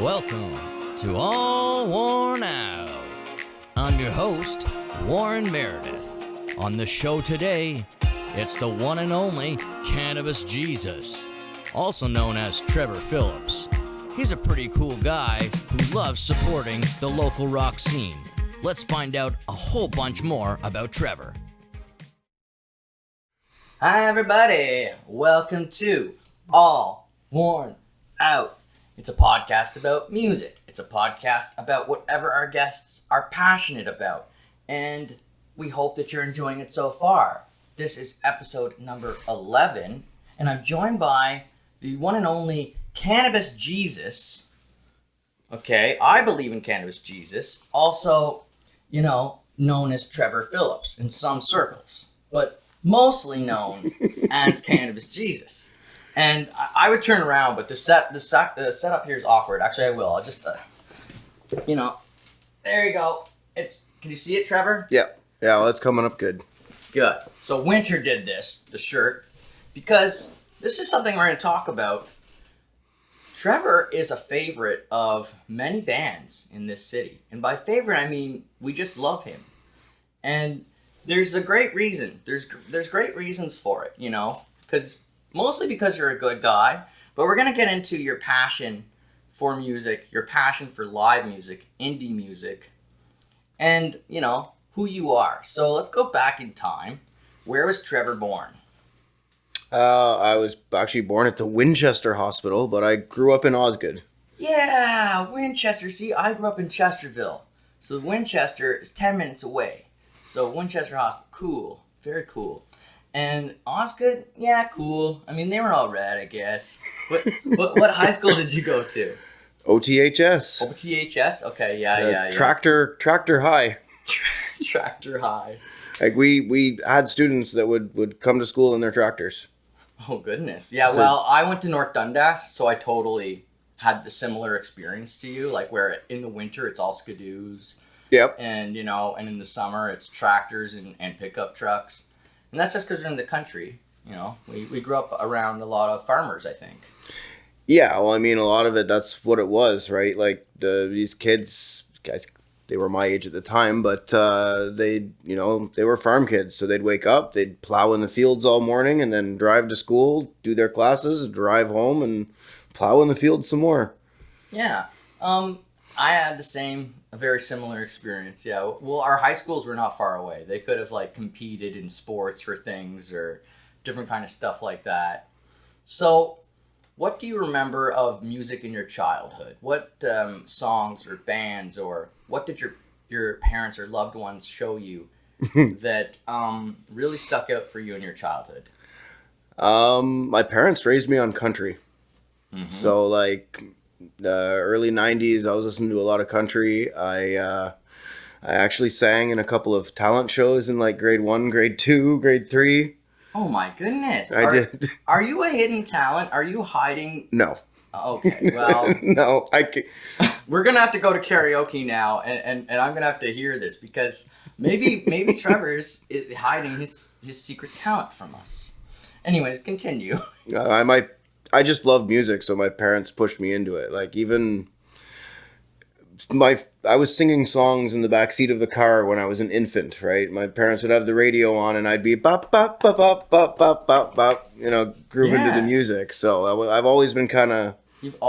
Welcome to All Worn Out. I'm your host, Warren Meredith. On the show today, it's the one and only Cannabis Jesus, also known as Trevor Phillips. He's a pretty cool guy who loves supporting the local rock scene. Let's find out a whole bunch more about Trevor. Hi everybody, welcome to All Worn Out. It's a podcast about music. It's a podcast about whatever our guests are passionate about. And we hope that you're enjoying it so far. This is episode number 11, and I'm joined by the one and only Cannabis Jesus. Okay, I believe in Cannabis Jesus. Also, known as Trevor Phillips in some circles, but mostly known as Cannabis Jesus. And I would turn around, but the setup here is awkward. Actually, I will. I'll just, there you go. Can you see it, Trevor? Yeah, well, it's coming up good. Good. So Winter did the shirt, because this is something we're going to talk about. Trevor is a favorite of many bands in this city. And by favorite, I mean we just love him. And there's a great reason. There's great reasons for it, mostly because you're a good guy, but we're going to get into your passion for music, your passion for live music, indie music, and, who you are. So let's go back in time. Where was Trevor born? I was actually born at the Winchester Hospital, but I grew up in Osgood. Yeah, Winchester. See, I grew up in Chesterville. So Winchester is 10 minutes away. So Winchester Hospital, cool. Very cool. And Osgood, yeah, cool. I mean, they were all red, I guess. What high school did you go to? OTHS. OTHS? Okay, yeah. Tractor High. Tractor High. Like we had students that would come to school in their tractors. Oh goodness. Yeah, well, I went to North Dundas, so I totally had the similar experience to you, like where in the winter it's all skidoos. Yep. And and in the summer it's tractors and pickup trucks. And that's just because we're in the country, We grew up around a lot of farmers, I think. Yeah, well, I mean, a lot of it, that's what it was, right? Like, these kids, guys, they were my age at the time, but they were farm kids. So they'd wake up, they'd plow in the fields all morning and then drive to school, do their classes, drive home, and plow in the fields some more. Yeah. I had a very similar experience. Yeah. Well, our high schools were not far away. They could have competed in sports for things or different kind of stuff like that. So what do you remember of music in your childhood? What songs or bands or what did your parents or loved ones show you that really stuck out for you in your childhood? My parents raised me on country. Mm-hmm. So the early 90s, I was listening to a lot of country. I actually sang in a couple of talent shows in grade 1, grade 2, grade 3. Oh my goodness. I did. Are you a hidden talent? Are you hiding? No. Okay, well. No, I can't. We're going to have to go to karaoke now, and I'm going to have to hear this, because maybe Trevor's is hiding his secret talent from us. Anyways, continue. I just love music, so my parents pushed me into it. I was singing songs in the backseat of the car when I was an infant, right? My parents would have the radio on, and I'd be bop, bop, bop, bop, bop, bop, bop, bop, grooving to the music. So I've always been kind of,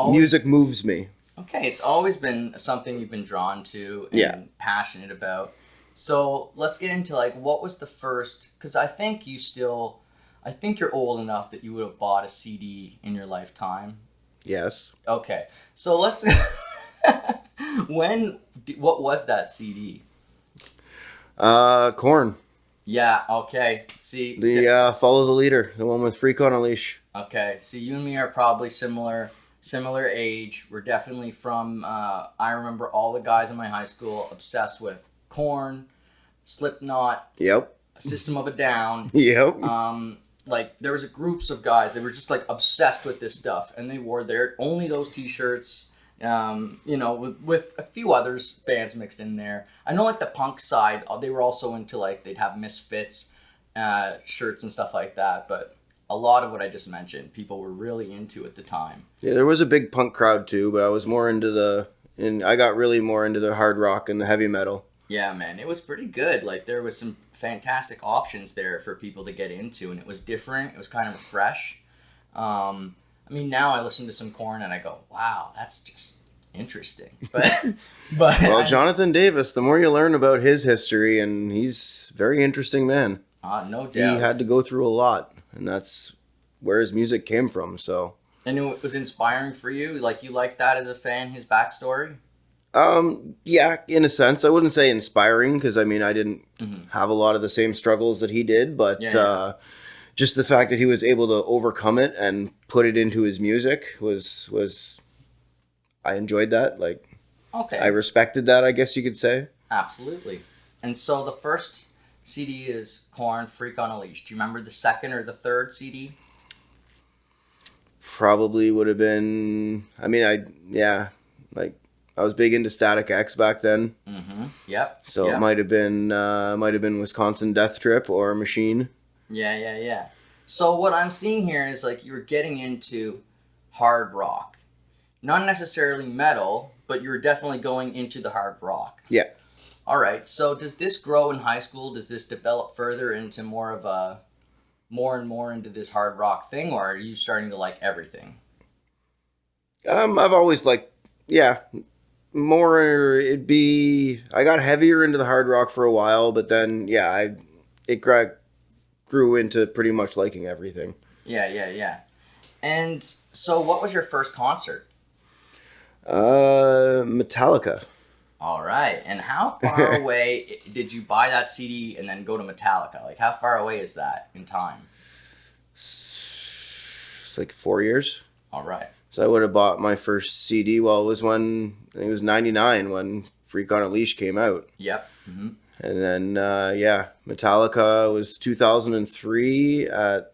music moves me. Okay, it's always been something you've been drawn to and passionate about. So let's get into what was the first, because I think you're old enough that you would have bought a CD in your lifetime. Yes. Okay, so let's. What was that CD? Korn. Yeah. Okay. See. The Follow the Leader, the one with Freak on a Leash. Okay. See, you and me are probably similar age. We're definitely from. I remember all the guys in my high school obsessed with Korn, Slipknot. Yep. System of a Down. Yep. There was groups of guys that were just obsessed with this stuff, and they wore only those T-shirts. With a few others bands mixed in there. I know the punk side, they were also into they'd have Misfits shirts and stuff like that. But a lot of what I just mentioned, people were really into at the time. Yeah, there was a big punk crowd too, but I was more into I got really more into the hard rock and the heavy metal. Yeah, man, it was pretty good. Like, there was some fantastic options there for people to get into, and it was different. It was kind of fresh. I mean, now I listen to some Korn and I go, wow, that's just interesting. But Well, Jonathan Davis, the more you learn about his history, and he's a very interesting man. No doubt. He had to go through a lot, and that's where his music came from. So, And it was inspiring for you? Like, you liked that as a fan, his backstory? yeah, in a sense, I wouldn't say inspiring because I mean I didn't Mm-hmm. have a lot of the same struggles that he did, but Yeah. just the fact that he was able to overcome it and put it into his music was I enjoyed that. Like Okay. I respected that, I guess you could say. Absolutely. And so the first CD is Korn, Freak on a Leash. Do you remember the second or the third CD? Probably would have been. I mean, like I was big into Static X back then, Mm-hmm. Yep. so Yep. it might have been Wisconsin Death Trip or Machine. Yeah. So what I'm seeing here is like you were getting into hard rock. Not necessarily metal, but you were definitely going into the hard rock. Yeah. All right. So does this grow in high school? Does this develop further into more of a more and more into this hard rock thing, or are you starting to like everything? I've always liked, yeah, more. I got heavier into the hard rock for a while, but then grew into pretty much liking everything. Yeah. And so what was your first concert? Metallica. All right. And how far away did you buy that CD and then go to Metallica? Like, how far away is that in time? It's like 4 years. All right. So I would have bought my first CD. Well, it was when I think it was '99 when Freak on a Leash came out, Yep. Mm-hmm. and then Metallica was 2003 at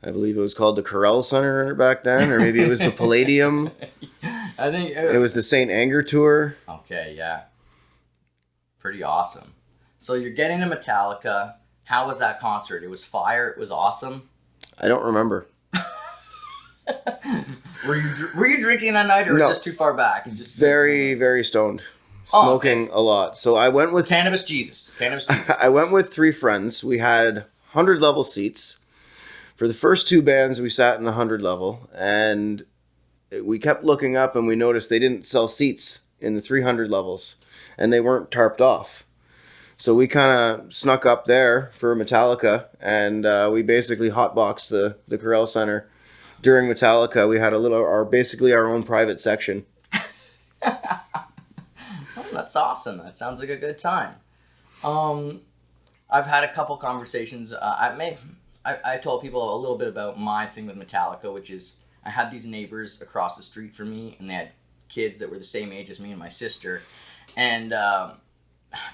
I believe it was called the Corel Center back then, or maybe it was the Palladium. I think It was the Saint Anger tour. Okay, yeah. Pretty awesome. So you're getting to Metallica. How was that concert? It was fire. It was awesome. I don't remember. Were you drinking that night, or was No. it just too far back? Just Very, very stoned, Oh, smoking a lot. So I went with Cannabis Jesus. Cannabis Jesus. I went with 3 friends. We had 100 level seats. For the first 2 bands, we sat in the 100 level, and we kept looking up, and we noticed they didn't sell seats in the 300 levels, and they weren't tarped off. So we kind of snuck up there for Metallica, and we basically hotboxed the Corel Center. During Metallica, we had basically our own private section. Oh, that's awesome. That sounds like a good time. I've had a couple conversations. I told people a little bit about my thing with Metallica, which is I had these neighbors across the street from me, and they had kids that were the same age as me and my sister. And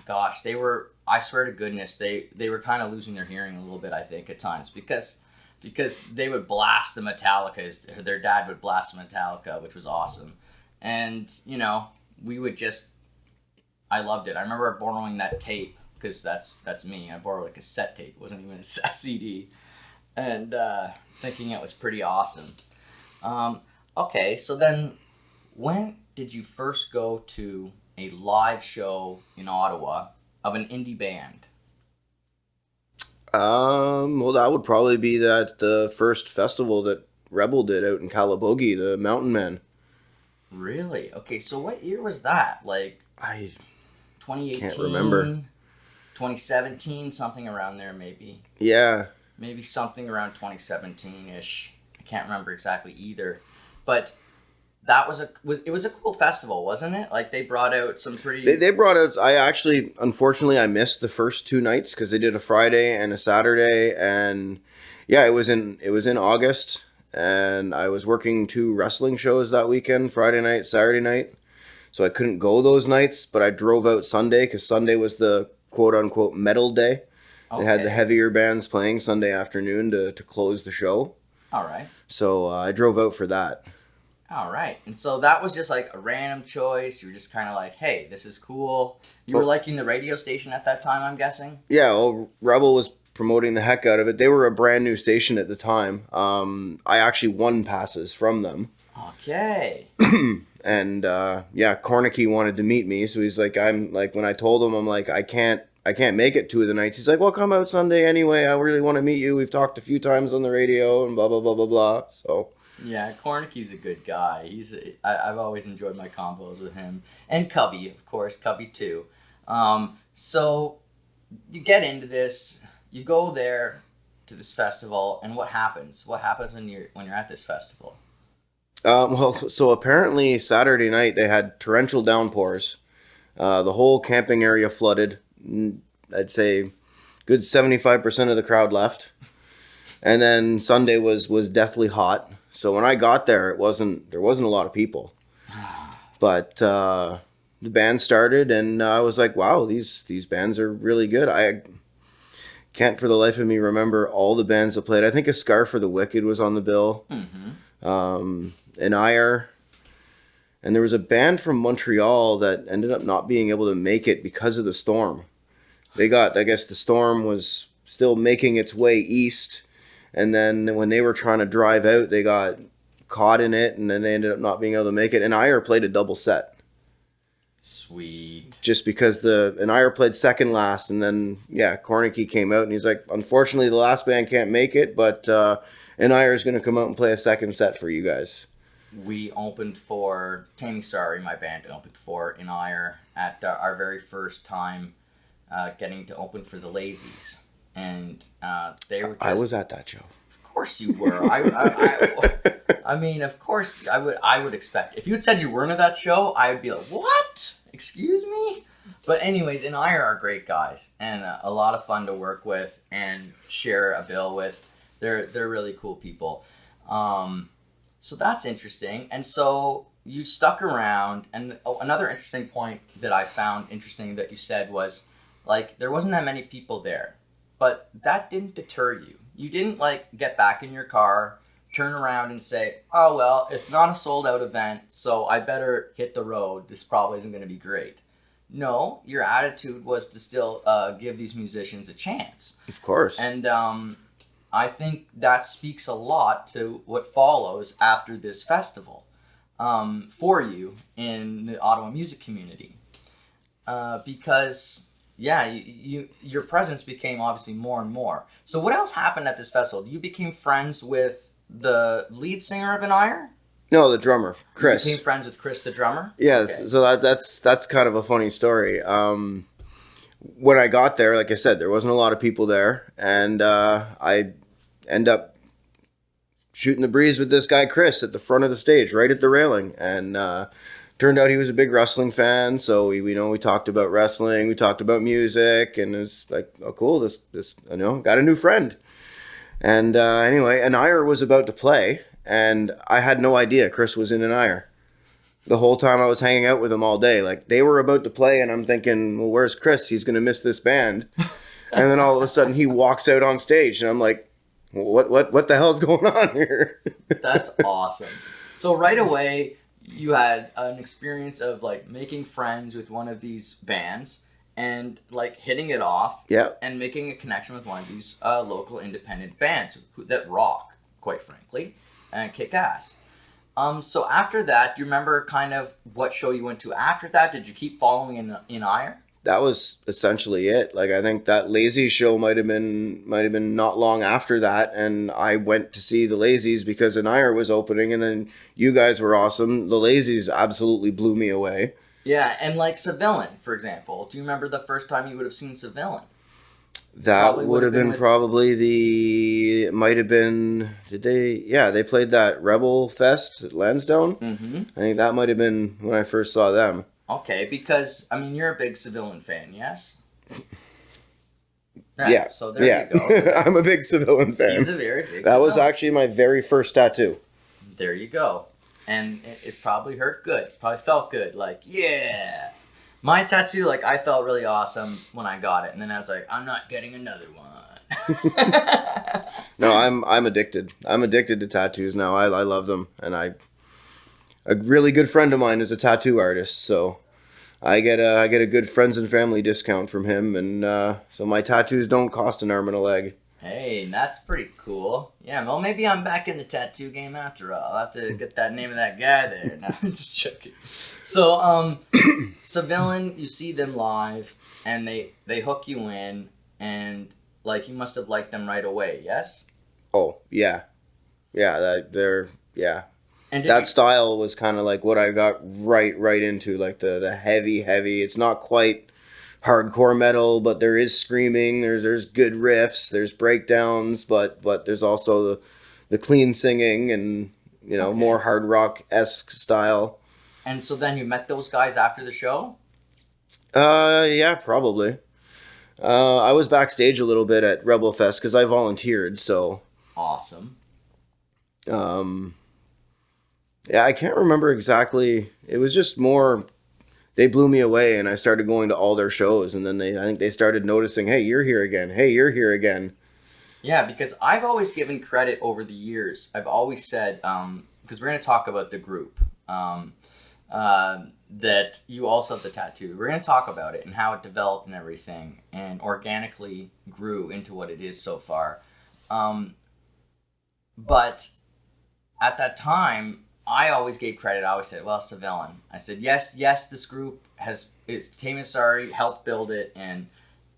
gosh, I swear to goodness, they were kind of losing their hearing a little bit, I think, at times, because they would blast the Metallica. Their dad would blast Metallica, which was awesome. And, we would I loved it. I remember borrowing that tape, because that's me. I borrowed a cassette tape. It wasn't even a CD. And thinking it was pretty awesome. Okay, so then when did you first go to a live show in Ottawa of an indie band? Well, that would probably be the first festival that Rebel did out in Calabogie, the Mountain Men. Really? Okay, so what year was that? Like I 2018? can't remember. 2017, something around there maybe. Yeah. Maybe something around 2017-ish. I can't remember exactly either. But that was it was a cool festival, wasn't it? Like, they brought out some pretty... They brought out. Unfortunately, I missed the first 2 nights because they did a Friday and a Saturday, and yeah, it was in August, and I was working 2 wrestling shows that weekend, Friday night, Saturday night, so I couldn't go those nights. But I drove out Sunday because Sunday was the quote unquote metal day. They had the heavier bands playing Sunday afternoon to close the show. All right. So I drove out for that. All right. And so that was just like a random choice. You were just kind of like, hey, this is cool. You were liking the radio station at that time, I'm guessing? Yeah, well, Rebel was promoting the heck out of it. They were a brand new station at the time. I actually won passes from them. Okay. And Cornicky wanted to meet me, so he's like, when I told him, I'm like, I can't make it 2 of the nights. He's like, well, come out Sunday anyway. I really want to meet you. We've talked a few times on the radio and blah blah blah blah blah. So yeah, Cornicky's a good guy. I've always enjoyed my combos with him, and Cubby, of course, Cubby too. So you get into this, you go there to this festival, and what happens? What happens when you're at this festival? So apparently Saturday night they had torrential downpours. The whole camping area flooded. I'd say good 75% of the crowd left. And then Sunday was deathly hot. So when I got there, there wasn't a lot of people. But the band started, and I was like, wow, these bands are really good. I can't for the life of me remember all the bands that played. I think A Scar for the Wicked was on the bill. Mm-hmm. An Ire. And there was a band from Montreal that ended up not being able to make it because of the storm. I guess the storm was still making its way east. And then when they were trying to drive out, they got caught in it, and then they ended up not being able to make it. And Ire played a double set. Sweet. Just because Ire played second last, and then, Cornicky came out, and he's like, unfortunately, the last band can't make it, but Ire is going to come out and play a second set for you guys. We opened for Taming Sorry, my band opened for Ire at our very first time getting to open for the Lazies. And they were just... I was at that show. Of course you were. I mean, of course I would expect. If you had said you weren't at that show, I would be like, what? Excuse me? But anyways, Ire are great guys and a lot of fun to work with and share a bill with. They're really cool people. So that's interesting. And so you stuck around. And another interesting point that I found interesting that you said was, like, there wasn't that many people there. But that didn't deter you. You didn't, like, get back in your car, turn around and say, oh, well, it's not a sold-out event, so I better hit the road. This probably isn't going to be great. No, your attitude was to still give these musicians a chance. Of course. And I think that speaks a lot to what follows after this festival for you in the Ottawa music community. Because, your presence became obviously more and more. So what else happened at this festival? You became friends with the lead singer of Ire? No, the drummer, Chris. You became friends with Chris, the drummer? Yes, okay. So that's kind of a funny story. When I got there, like I said, there wasn't a lot of people there, and I end up shooting the breeze with this guy Chris at the front of the stage, right at the railing, and turned out he was a big wrestling fan. So we talked about wrestling, we talked about music, and it was like, oh cool, this got a new friend. And anyway, Ire was about to play, and I had no idea Chris was in Ire. The whole time I was hanging out with him all day, like they were about to play, and I'm thinking, well, where's Chris? He's gonna miss this band. And then all of a sudden he walks out on stage, and I'm like, what the hell's going on here? That's awesome. So right away you had an experience of like making friends with one of these bands and like hitting it off, and making a connection with one of these local independent bands that rock, quite frankly, and kick ass. So after that, do you remember kind of what show you went to after that? Did you keep following in Ire? That was essentially it. Like I think that Lazy show might have been not long after that, and I went to see the Lazies because Ire was opening, and then you guys were awesome. The Lazies absolutely blew me away. Yeah, and like Civilian, for example. Do you remember the first time you would have seen Civilian? That would have been probably might have been, they played that Rebel Fest at Lansdowne. Mm-hmm. I think that might have been when I first saw them. Okay, because, I mean, you're a big Civilian fan, yes? Right, yeah. So there you go. I'm a big Civilian fan. He's a very big That was actually my very first tattoo. There you go. And it probably hurt good. Probably felt good. Like, yeah. My tattoo, like, I felt really awesome when I got it. And then I was like, I'm not getting another one. No, I'm addicted. I'm addicted to tattoos now. I love them. And a really good friend of mine is a tattoo artist. So I get a good friends and family discount from him, and so my tattoos don't cost an arm and a leg. Hey, that's pretty cool. Yeah, well, maybe I'm back in the tattoo game after all. I'll have to get that name of that guy there. No, I'm just joking. So, Civilian, you see them live, and they hook you in, and like you must have liked them right away. Yes. Oh yeah, yeah. Yeah. And That style was kind of like what I got right into, like the heavy. It's not quite hardcore metal, but there is screaming. There's good riffs. There's breakdowns, but there's also the clean singing and Okay. more hard rock-esque style. And so then you met those guys after the show? Yeah, probably. I was backstage a little bit at Rebel Fest because I volunteered. So, Awesome. um, yeah, I can't remember exactly. It was just more. They blew me away, and I started going to all their shows, and then I think they started noticing, hey, you're here again. Hey, you're here again. Yeah, because I've always given credit over the years. I've always said, because we're going to talk about the group, that you also have the tattoo. We're going to talk about it and how it developed and everything, and organically grew into what it is so far. But at that time, I always gave credit. I always said, well, Civilian. I said, yes, this group is Tamasari helped build it and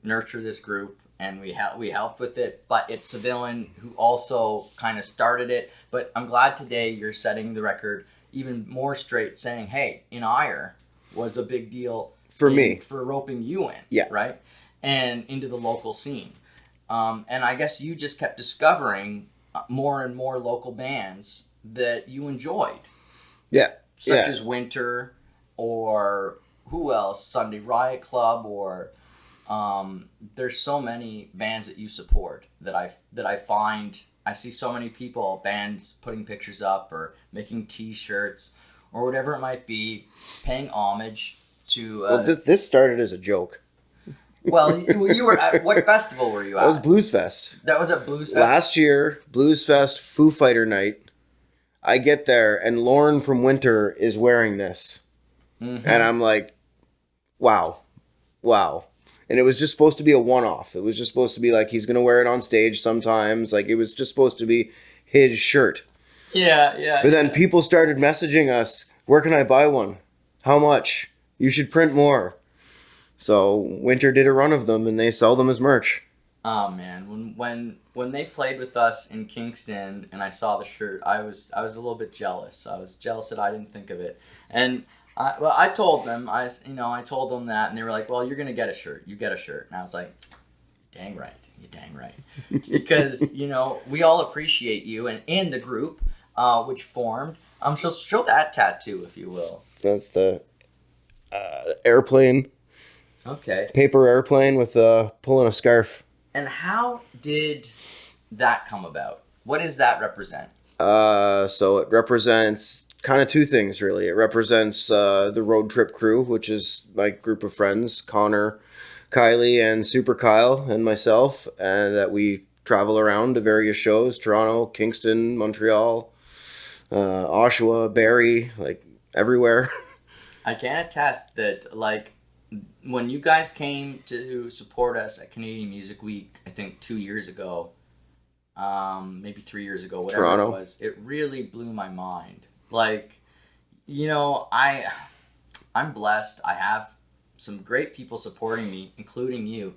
nurture this group, and we helped with it, but it's Civilian who also kind of started it. But I'm glad today you're setting the record even more straight, saying, hey, In Ire was a big deal For me. for roping you in, Yeah. right, and into the local scene. And I guess you just kept discovering more and more local bands that you enjoyed. Yeah. Such as Winter, or who else? Sunday Riot Club, or there's so many bands that you support that I find I see so many people, bands putting pictures up or making T-shirts or whatever it might be, paying homage to. Well, this started as a joke. Well, you were at what festival were you at? That was Blues Fest. That was at Blues Fest. Last year, Blues Fest Foo Fighter night. I get there, and Lauren from Winter is wearing this. Mm-hmm. And I'm like, wow. And it was just supposed to be a one-off. It was just supposed to be like he's going to wear it on stage sometimes. Like, it was just supposed to be his shirt. Yeah. But then people started messaging us, where can I buy one? How much? You should print more. So Winter did a run of them, and they sell them as merch. Oh man, when they played with us in Kingston and I saw the shirt, I was a little bit jealous. I was jealous that I didn't think of it. And I told them, I told them that, and they were like, "Well, you're gonna get a shirt. You get a shirt." And I was like, "You're dang right," because we all appreciate you and in the group, which formed. Show that tattoo if you will. That's the airplane. Okay. Paper airplane with pulling a scarf. And how did that come about? What does that represent? So it represents kind of two things, really. It represents the road trip crew, which is my group of friends, Connor, Kylie, and Super Kyle, and myself, and that we travel around to various shows, Toronto, Kingston, Montreal, Oshawa, Barrie, like everywhere. I can attest that, like, when you guys came to support us at Canadian Music Week, I think 2 years ago, maybe 3 years ago, whatever Toronto. It was, it really blew my mind. Like, I'm blessed. I have some great people supporting me, including you.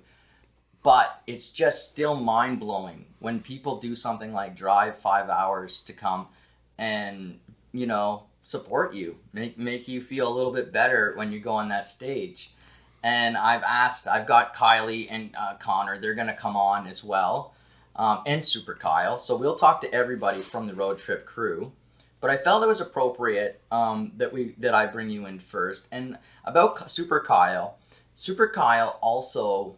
But it's just still mind-blowing when people do something like drive 5 hours to come and, support you, make you feel a little bit better when you go on that stage. And I've got Kylie and Connor, they're going to come on as well, and Super Kyle. So we'll talk to everybody from the road trip crew. But I felt it was appropriate that I bring you in first. And about Super Kyle also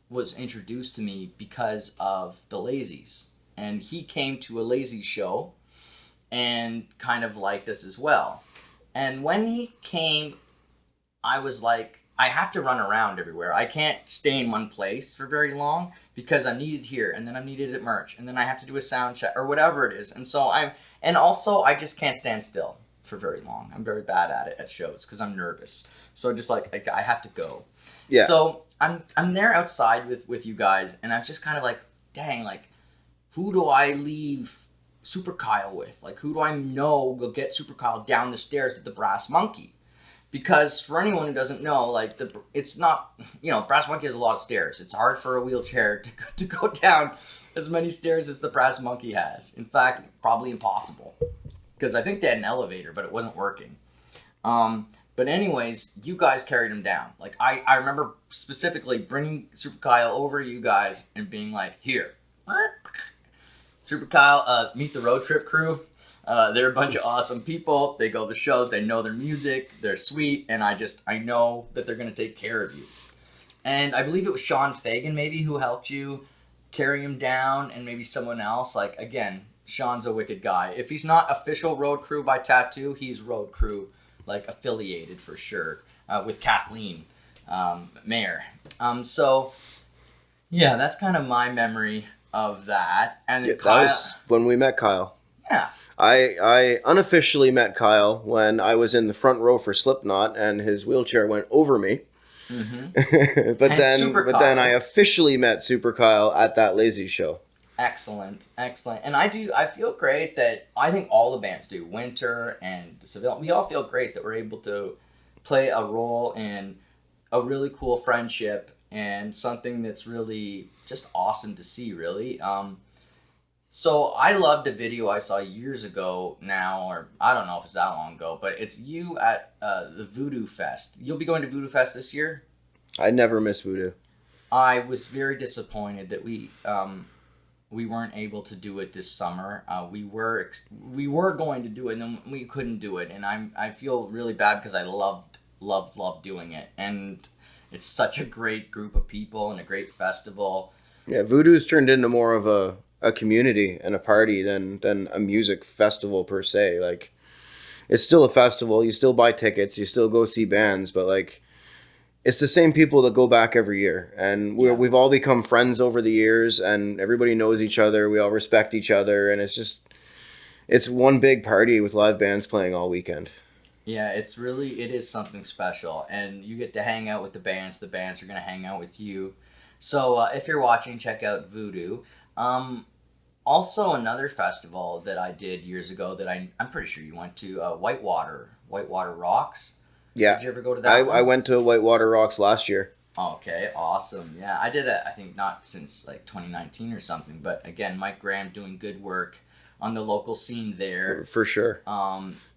was introduced to me because of the Lazies. And he came to a Lazy show and kind of liked us as well. And when he came, I was like, I have to run around everywhere. I can't stay in one place for very long because I'm needed here, and then I'm needed at merch, and then I have to do a sound check or whatever it is. And so I just can't stand still. for very long. I'm very bad at it at shows because I'm nervous. So just like I have to go. Yeah. So I'm there outside with you guys, and I'm just kind of like, dang, like, who do I leave Super Kyle with? Like, who do I know will get Super Kyle down the stairs to the Brass Monkey? Because for anyone who doesn't know, like, it's not, Brass Monkey has a lot of stairs. It's hard for a wheelchair to go down as many stairs as the Brass Monkey has. In fact, probably impossible. Because I think they had an elevator, but it wasn't working. But anyways, you guys carried him down. Like, I remember specifically bringing Super Kyle over to you guys and being like, here. Super Kyle, meet the road trip crew. They're a bunch of awesome people. They go to the shows. They know their music. They're sweet. And I know that they're going to take care of you. And I believe it was Sean Fagan maybe who helped you carry him down, and maybe someone else. Like, again, Sean's a wicked guy. If he's not official road crew by Tattoo, he's road crew, like, affiliated for sure, with Kathleen Mayer. So, yeah, that's kind of my memory of that. And Yeah, Kyle, that was when we met Kyle. yeah. I unofficially met Kyle when I was in the front row for Slipknot and his wheelchair went over me. Mm-hmm. but Super then Kyle. I officially met Super Kyle at that Lazy show. Excellent. And I feel great that I think all the bands do. Winter and Seville, we all feel great that we're able to play a role in a really cool friendship and something that's really just awesome to see, really. So I loved a video I saw years ago now, or I don't know if it's that long ago, but it's you at the Voodoo Fest. You'll be going to Voodoo Fest this year? I never miss Voodoo. I was very disappointed that we weren't able to do it this summer. We were going to do it, and then we couldn't do it, and I feel really bad because I loved doing it, and it's such a great group of people and a great festival. Yeah, Voodoo's turned into more of a community and a party than a music festival per se. Like, it's still a festival. You still buy tickets. You still go see bands, but like, it's the same people that go back every year, and we've all become friends over the years, and everybody knows each other. We all respect each other, and it's one big party with live bands playing all weekend. Yeah, it is something special, and you get to hang out with the bands. The bands are going to hang out with you. So if you're watching, check out Voodoo. Also, another festival that I did years ago that I'm pretty sure you went to, Whitewater Rocks. Yeah. Did you ever go to that one? I went to Whitewater Rocks last year. Okay, awesome. Yeah, I did it, I think not since like 2019 or something, but again, Mike Graham doing good work on the local scene there. For sure.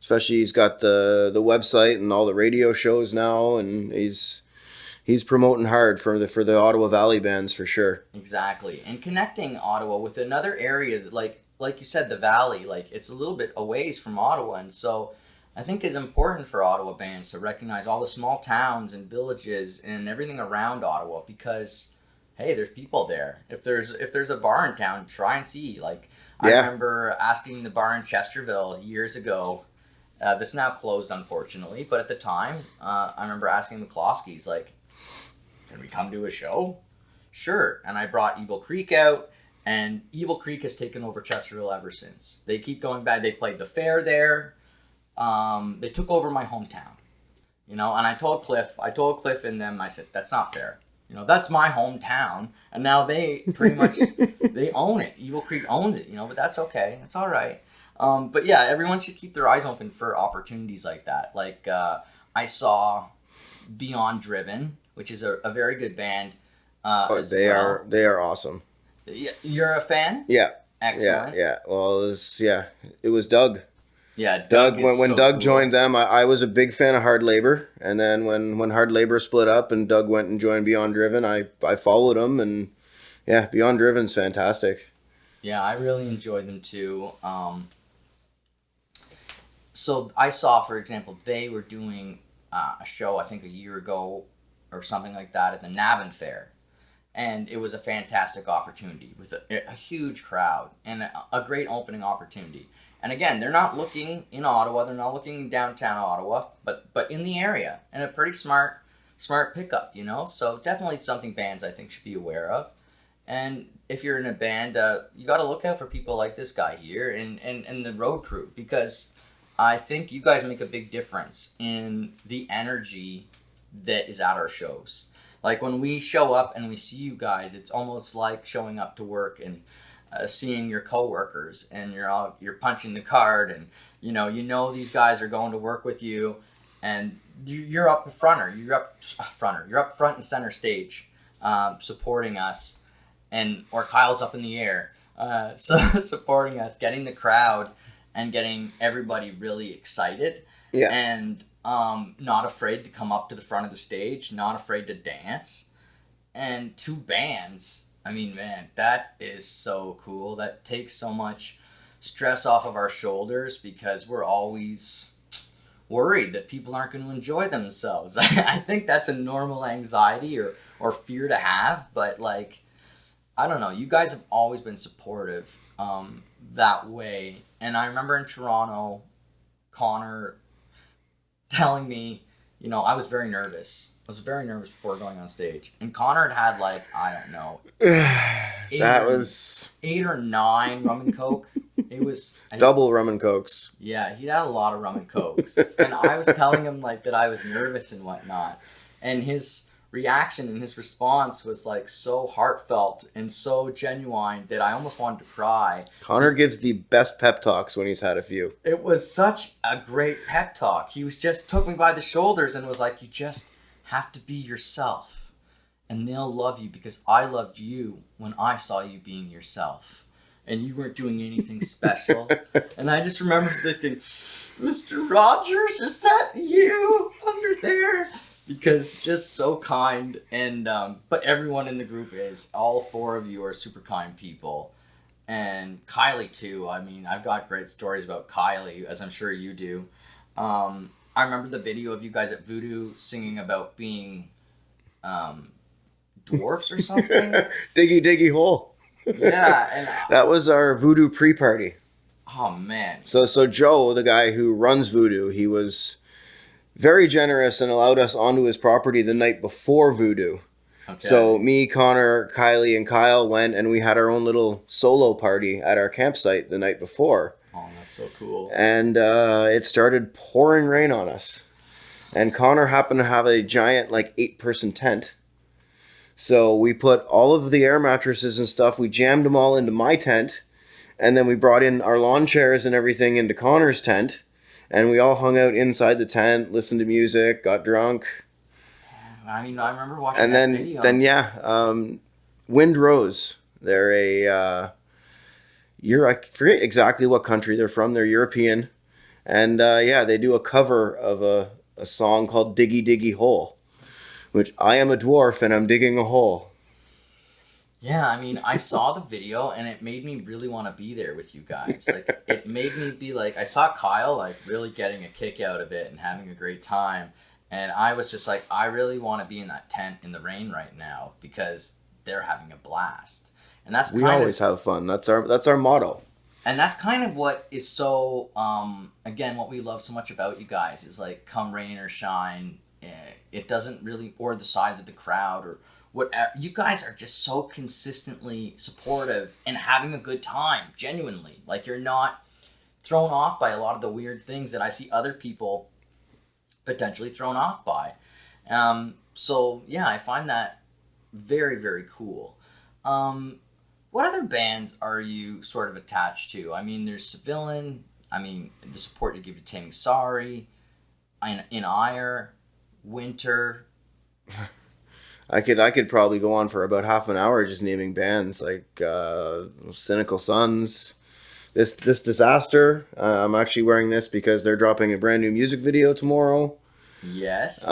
Especially he's got the website and all the radio shows now, and he's promoting hard for the Ottawa Valley bands for sure. Exactly. And connecting Ottawa with another area that, like you said, the Valley, like, it's a little bit a ways from Ottawa, and so I think it's important for Ottawa bands to recognize all the small towns and villages and everything around Ottawa, because hey, there's people there. If there's a bar in town, try and see. Like, I remember asking the bar in Chesterville years ago, that's now closed unfortunately, but at the time, I remember asking McCloskeys, like, can we come to a show? Sure. And I brought Evil Creek out, and Evil Creek has taken over Chesterville ever since. They keep going back. They played the fair there. They took over my hometown, and I told Cliff and them, I said, that's not fair. That's my hometown, and now they pretty much, they own it. Evil Creek owns it, but that's okay. It's all right. But yeah, everyone should keep their eyes open for opportunities like that. Like, I saw Beyond Driven, which is a very good band. They are awesome. You're a fan? Yeah. Excellent. Yeah. Well, it was Doug. Yeah, Doug. When Doug joined them, I was a big fan of Hard Labor, and then when Hard Labor split up and Doug went and joined Beyond Driven, I followed him, and yeah, Beyond Driven's fantastic. Yeah, I really enjoyed them too. So I saw, for example, they were doing a show I think a year ago or something like that at the Navan Fair, and it was a fantastic opportunity with a huge crowd and a great opening opportunity. And again, they're not looking in Ottawa, they're not looking in downtown Ottawa, but in the area, and a pretty smart pickup, So definitely something bands I think should be aware of. And if you're in a band, you got to look out for people like this guy here and the road crew, because I think you guys make a big difference in the energy that is at our shows. Like when we show up and we see you guys, it's almost like showing up to work and seeing your coworkers, and you're punching the card, and these guys are going to work with you, and you're up front, or you're up front and center stage, supporting us, or Kyle's up in the air, so supporting us, getting the crowd and getting everybody really excited, Yeah. and not afraid to come up to the front of the stage, not afraid to dance, and two bands. I mean, man, that is so cool. That takes so much stress off of our shoulders, because we're always worried that people aren't going to enjoy themselves. I think that's a normal anxiety or fear to have, but like, I don't know. You guys have always been supportive that way. And I remember in Toronto, Connor telling me, I was very nervous. I was very nervous before going on stage. And Connor had like, I don't know, eight or nine rum and coke. It was double rum and cokes. Yeah, he had a lot of rum and cokes. And I was telling him like that I was nervous and whatnot. And his reaction and his response was like so heartfelt and so genuine that I almost wanted to cry. Connor gives the best pep talks when he's had a few. It was such a great pep talk. He was just took me by the shoulders and was like, you just have to be yourself, and they'll love you because I loved you when I saw you being yourself, and you weren't doing anything special. And I just remember thinking, Mr. Rogers, is that you under there? Because just so kind, and but everyone in the group is. All four of you are super kind people. And Kylie too. I mean, I've got great stories about Kylie, as I'm sure you do. I remember the video of you guys at Voodoo singing about being dwarfs or something. Diggy diggy hole. Yeah, and that was our Voodoo pre-party. Oh man. So Joe, the guy who runs Voodoo, he was very generous and allowed us onto his property the night before Voodoo. Okay. So me, Connor, Kylie, and Kyle went, and we had our own little solo party at our campsite the night before. Oh, that's so cool. And it started pouring rain on us. And Connor happened to have a giant, like, 8-person tent. So we put all of the air mattresses and stuff, we jammed them all into my tent. And then we brought in our lawn chairs and everything into Connor's tent. And we all hung out inside the tent, listened to music, got drunk. I mean, I remember watching that video. And then, Wind Rose. They're I forget exactly what country they're from. They're European. And, they do a cover of a song called Diggy Diggy Hole, which I am a dwarf and I'm digging a hole. Yeah, I mean, I saw the video and it made me really want to be there with you guys. Like, it made me be like, I saw Kyle, like, really getting a kick out of it and having a great time. And I was just like, I really want to be in that tent in the rain right now because they're having a blast. And that's we always have fun. That's our motto. And that's kind of what is so, again, what we love so much about you guys is like, come rain or shine, it doesn't really, or the size of the crowd or whatever. You guys are just so consistently supportive and having a good time, genuinely. Like, you're not thrown off by a lot of the weird things that I see other people potentially thrown off by. So yeah, I find that very, very cool. What other bands are you sort of attached to? I mean, there's Civilian. I mean, the support you give to Taming Sorry, in Ire, Winter. I could probably go on for about half an hour just naming bands like Cynical Sons. This Disaster. I'm actually wearing this because they're dropping a brand new music video tomorrow. Yes.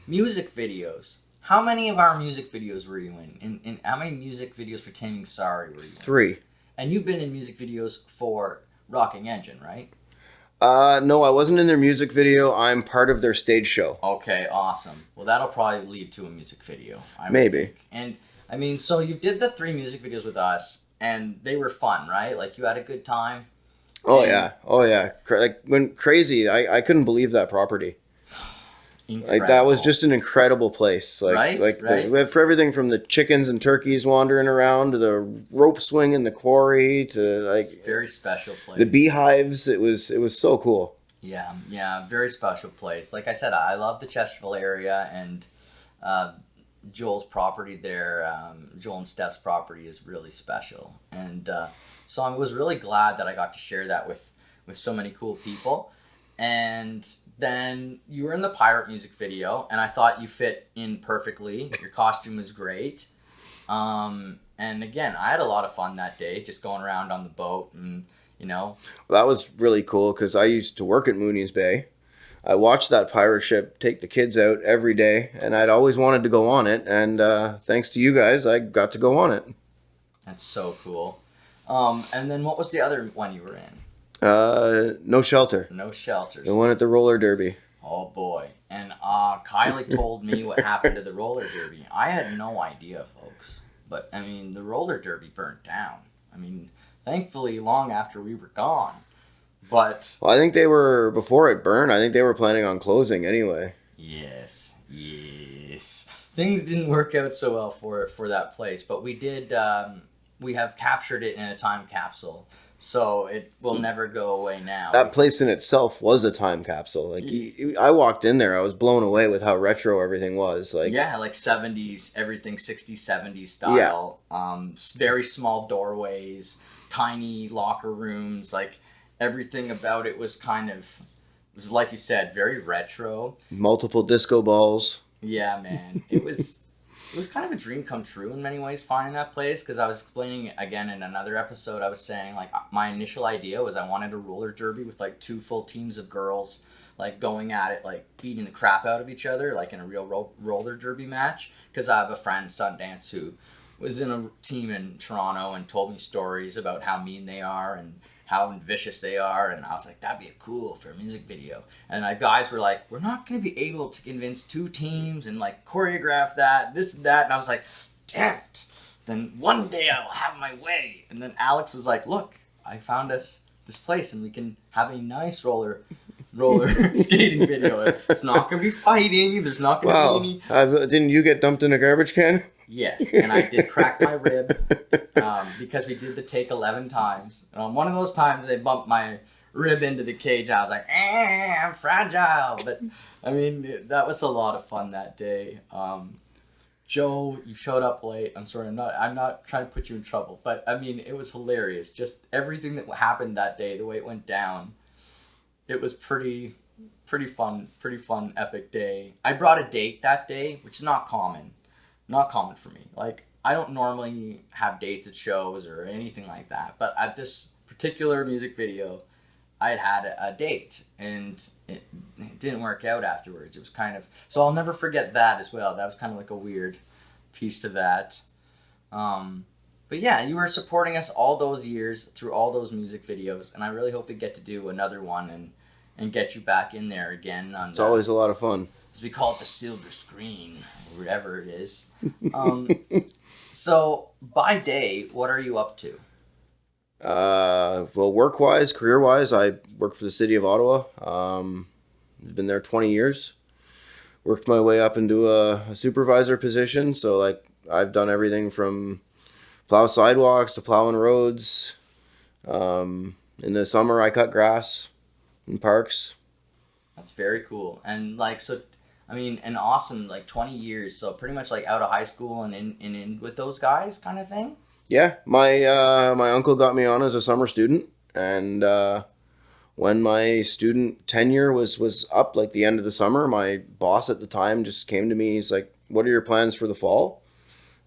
Music videos. How many of our music videos were you in? In how many music videos for Taming Sorry were you in? 3. And you've been in music videos for Rocking Engine, right? No, I wasn't in their music video. I'm part of their stage show. Okay, awesome. Well, that'll probably lead to a music video. Maybe. And I mean, so you did the 3 music videos with us, and they were fun, right? Like, you had a good time. Oh yeah. Like when Crazy, I couldn't believe that property. Like that was Incredible. just an incredible place. Right? Right? For everything from the chickens and turkeys wandering around to the rope swing in the quarry to It's like a very special the place. beehives. It was so cool. Yeah, yeah, very special place. Like I said, I love the Chesterfield area, and uh, Joel's property there, Joel and Steph's property is really special. And so I was really glad that I got to share that with so many cool people. And then you were in the pirate music video, and I thought you fit in perfectly. Your costume was great. And again, I had a lot of fun that day, just going around on the boat and, you know, Well, that was really cool because I used to work at Mooney's Bay. I watched that pirate ship take the kids out every day, and I'd always wanted to go on it. And thanks to you guys, I got to go on it. that's so cool. And then what was the other one you were in? No Shelter, No Shelters. the one at the roller derby. Oh boy. And Kylie told me what happened to the roller derby. I had no idea, folks. But I mean, the roller derby burnt down. I mean, thankfully, long after we were gone. But Well, I think they were before it burned. I think they were planning on closing anyway. yes, yes, things didn't work out so well for that place. But we did. We have captured it in a time capsule, so it will never go away now. That place in itself was a time capsule. Like I walked in there, I was blown away with how retro everything was. Like Yeah, like 70s, everything 60s, 70s style. Very small doorways, tiny locker rooms, like everything about it was kind of, was like you said, very retro. multiple disco balls. Yeah, man. It was kind of a dream come true in many ways finding that place, because I was explaining again in another episode. I was saying like my initial idea was I wanted a roller derby with like two full teams of girls like going at it, like beating the crap out of each other, like in a real roller derby match. Because I have a friend, Sundance, who was in a team in Toronto and told me stories about how mean they are and how vicious they are, and I was like, that'd be cool for a music video. And guys were like, we're not going to be able to convince two teams and like choreograph that, this and that. And I was like, damn it. Then one day I'll have my way. And then Alex was like, look, I found us this place and we can have a nice roller skating video. It's not going to be fighting. There's not going to Wow. be any. Didn't you get dumped in a garbage can? Yes, and I did crack my rib because we did the take 11 times. And on one of those times, they bumped my rib into the cage. I was like, I'm fragile. But, I mean, that was a lot of fun that day. Joe, you showed up late. I'm sorry, I'm not trying to put you in trouble. But, I mean, it was hilarious. Just everything that happened that day, the way it went down, it was pretty fun, epic day. I brought a date that day, which is not common for me. Like, I don't normally have dates at shows or anything like that, but at this particular music video, I had a date, and it didn't work out afterwards. It was kind of, so I'll never forget that as well. That was kind of like a weird piece to that. But yeah, you were supporting us all those years through all those music videos, and I really hope we get to do another one and get you back in there again. It's always a lot of fun. As we call it, the silver screen, or whatever it is. So, by day, what are you up to? Well, work-wise, career-wise, I work for the city of Ottawa. I've been there 20 years. Worked my way up into a supervisor position. So, like, I've done everything from plow sidewalks to plowing roads. In the summer, I cut grass in parks. That's very cool. And, like, so, I mean, an awesome, like, 20 years. So, pretty much, like, out of high school and in with those guys kind of thing? Yeah, my uncle got me on as a summer student, and when my student tenure was up, like the end of the summer, my boss at the time just came to me. He's like, "What are your plans for the fall?"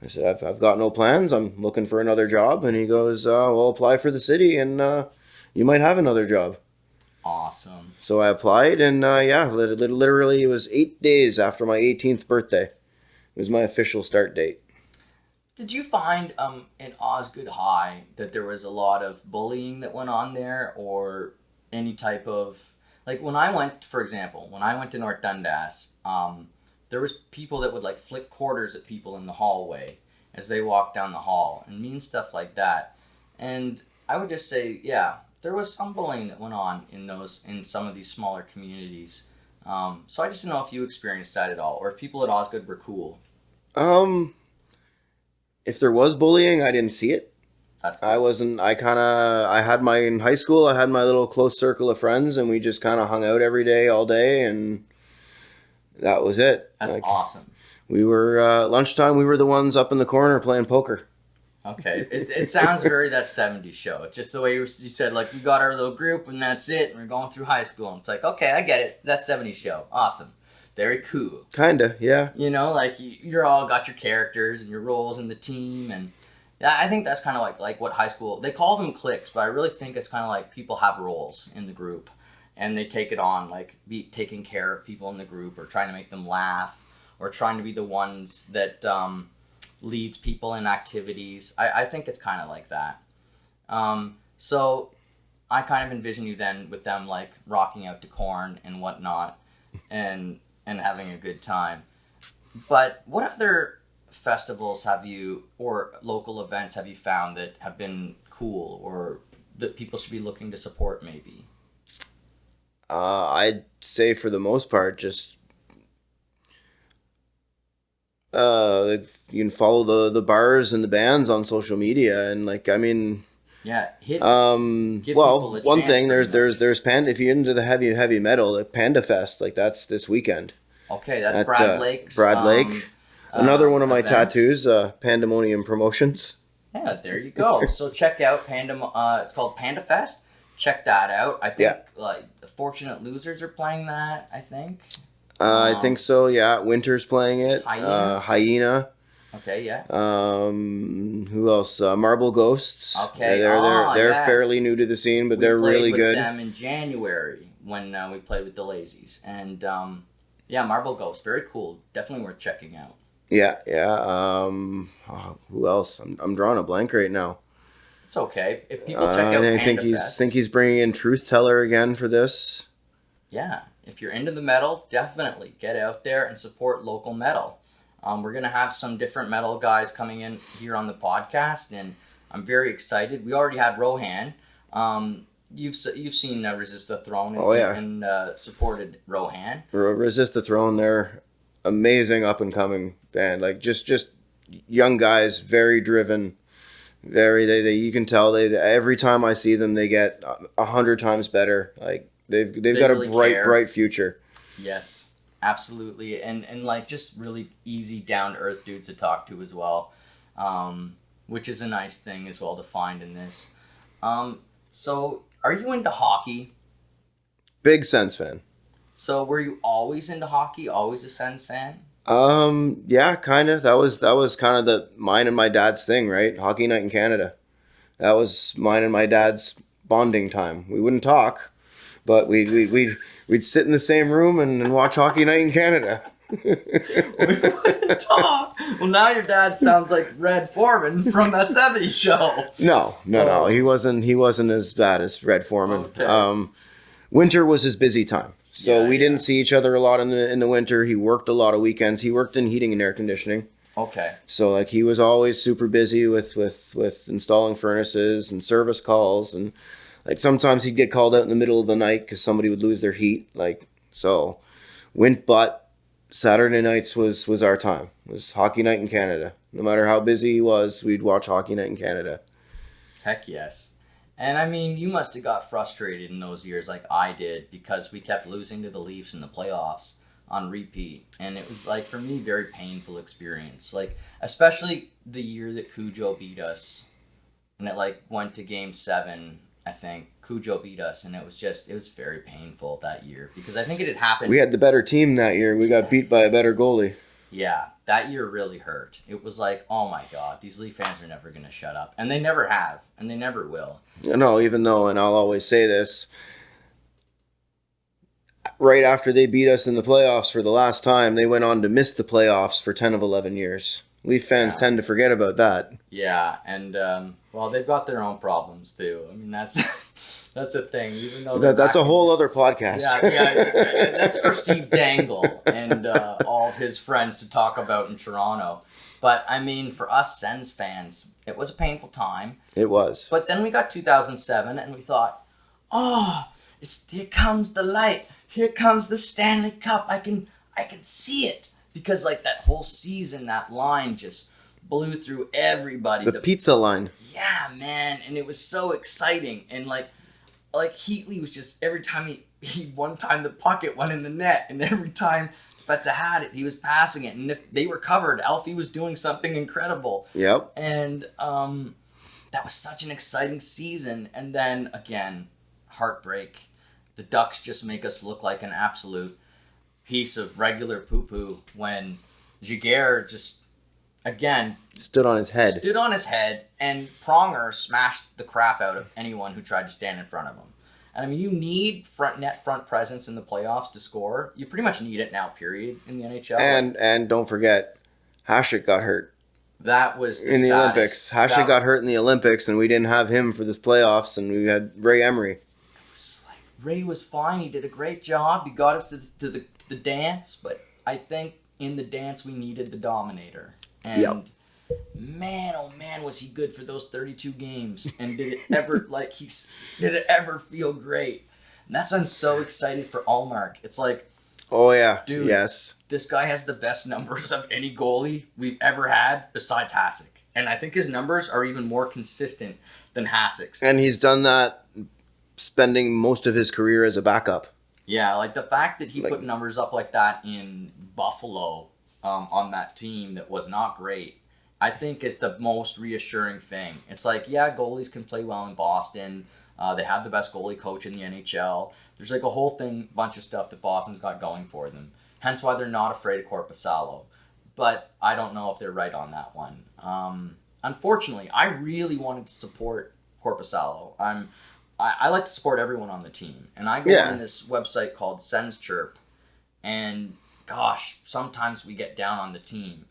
I said, "I've got no plans. I'm looking for another job." And he goes, "Well, apply for the city, and you might have another job." Awesome. So I applied, and yeah, literally it was 8 days after my 18th birthday. It was my official start date. Did you find in Osgood High that there was a lot of bullying that went on there, or any type of, like, when I went, for example, when I went to North Dundas, there was people that would like flick quarters at people in the hallway as they walked down the hall and mean stuff like that. And I would just say, yeah, there was some bullying that went on in some of these smaller communities. So I just didn't know if you experienced that at all, or if people at Osgood were cool. Um, if there was bullying, I didn't see it. That's good. I had in high school, I had my little close circle of friends, and we just kind of hung out every day, all day, and that was it. That's awesome. We were, lunchtime, we were the ones up in the corner playing poker. Okay, it sounds very that 70s show. It's just the way you said, like, we got our little group and that's it, and we're going through high school. And it's like, okay, I get it. That 70s show. Awesome. Very cool. Kinda, yeah. You know, like, you're all got your characters and your roles in the team, and yeah, I think that's kind of like what high school, they call them cliques, but I really think it's kind of like people have roles in the group, and they take it on, like, be taking care of people in the group, or trying to make them laugh, or trying to be the ones that, leads people in activities. I think it's kind of like that. So I kind of envision you then with them like rocking out to Corn and whatnot, and having a good time. But what other festivals have you, or local events have you found that have been cool, or that people should be looking to support maybe? I'd say for the most part, just you can follow the bars and the bands on social media, and like, I mean, yeah, give well, people a one chance, thing, pretty much. there's Panda, if you're into the heavy metal, like Panda Fest, like that's this weekend Okay, that's at Brad Lake's Brad Lake. Another one of my event. tattoos, Pandemonium Promotions. Yeah, there you go. So check out it's called Panda Fest. Check that out. I think like the Fortunate Losers are playing that, I think. I think so, yeah. Winter's playing it. Hyena. Okay, yeah. Who else? Marble Ghosts. Okay. They're Yes. fairly new to the scene, but they're really good. We played with them in January when we played with the Lazies, and yeah, Marble Ghost, very cool. Definitely worth checking out. Yeah. Who else? I'm drawing a blank right now. It's okay if people check out Panda Fest. Think he's bringing in Truth Teller again for this. Yeah, if you're into the metal, definitely get out there and support local metal. We're going to have some different metal guys coming in here on the podcast, and I'm very excited. We already had Rohan. You've seen Resist the Throne and supported Rohan. Resist the Throne, they're amazing up-and-coming band. Like, just young guys, very driven. They you can tell they every time I see them, they get 100 times better. Like, they've got really a bright future. Yes, absolutely, and like just really easy, down to earth dudes to talk to as well, which is a nice thing as well to find in this. So are you into hockey? Big Sens fan. So were you always into hockey? Always a Sens fan? Yeah, kind of. That was kind of mine and my dad's thing, right? Hockey night in Canada. That was mine and my dad's bonding time. We wouldn't talk, but we'd sit in the same room and watch Hockey Night in Canada. We wouldn't talk. Well, now your dad sounds like Red Foreman from that 70s show. No. He wasn't as bad as Red Foreman. Okay. Winter was his busy time. So we didn't yeah. see each other a lot in the winter. He worked a lot of weekends. He worked in heating and air conditioning. Okay. So like he was always super busy with installing furnaces and service calls, and like sometimes he'd get called out in the middle of the night because somebody would lose their heat. Like so, but Saturday nights was our time. It was Hockey Night in Canada. No matter how busy he was, we'd watch Hockey Night in Canada. Heck yes. And I mean, you must have got frustrated in those years like I did, because we kept losing to the Leafs in the playoffs on repeat. And it was like, for me, very painful experience. Like, especially the year that Cujo beat us. And it like went to game 7, I think. Cujo beat us, and it was very painful that year, because I think it had happened. We had the better team that year. We got beat by a better goalie. Yeah, that year really hurt. It was like, oh my God, these Leaf fans are never going to shut up. And they never have, and they never will. No, even though, and I'll always say this, right after they beat us in the playoffs for the last time, they went on to miss the playoffs for 10 of 11 years. Leaf fans tend to forget about that. Yeah, and, well, they've got their own problems, too. I mean, that's the thing. Even though that's a whole other podcast. Yeah, that's for Steve Dangle and all of his friends to talk about in Toronto. But, I mean, for us Sens fans, it was a painful time. It was. But then we got 2007, and we thought, oh, here comes the light. here comes the Stanley Cup. I can see it. Because like that whole season, that line just blew through everybody. The pizza line. Yeah, man. And it was so exciting. And like Heatley was just, every time he one time the puck, it went in the net. And every time Spezza had it, he was passing it. And if they recovered, Alfie was doing something incredible. Yep. And that was such an exciting season. And then, again, heartbreak. The Ducks just make us look like an absolute piece of regular poo-poo when Giguère just, again... Stood on his head. And Pronger smashed the crap out of anyone who tried to stand in front of him. And I mean, you need front presence in the playoffs to score. You pretty much need it now, period, in the NHL. And don't forget, Hasek got hurt. That was in the Olympics. Hasek got hurt in the Olympics, and we didn't have him for this playoffs, and we had Ray Emery. It was like, Ray was fine. He did a great job. He got us to the dance, but I think in the dance we needed the Dominator. And man, oh man, was he good for those 32 games. And did it ever feel great? And that's why I'm so excited for Allmark. It's like, oh yeah, dude, yes. This guy has the best numbers of any goalie we've ever had besides Hasek. And I think his numbers are even more consistent than Hasek's. And he's done that spending most of his career as a backup. Yeah, like the fact that he put numbers up like that in Buffalo on that team that was not great, I think is the most reassuring thing. It's like, yeah, goalies can play well in Boston. They have the best goalie coach in the NHL. There's like a whole bunch of stuff that Boston's got going for them. Hence why they're not afraid of Korpisalo. But I don't know if they're right on that one. Unfortunately, I really wanted to support Korpisalo. I like to support everyone on the team. And I go on this website called Sens Chirp. And gosh, sometimes we get down on the team.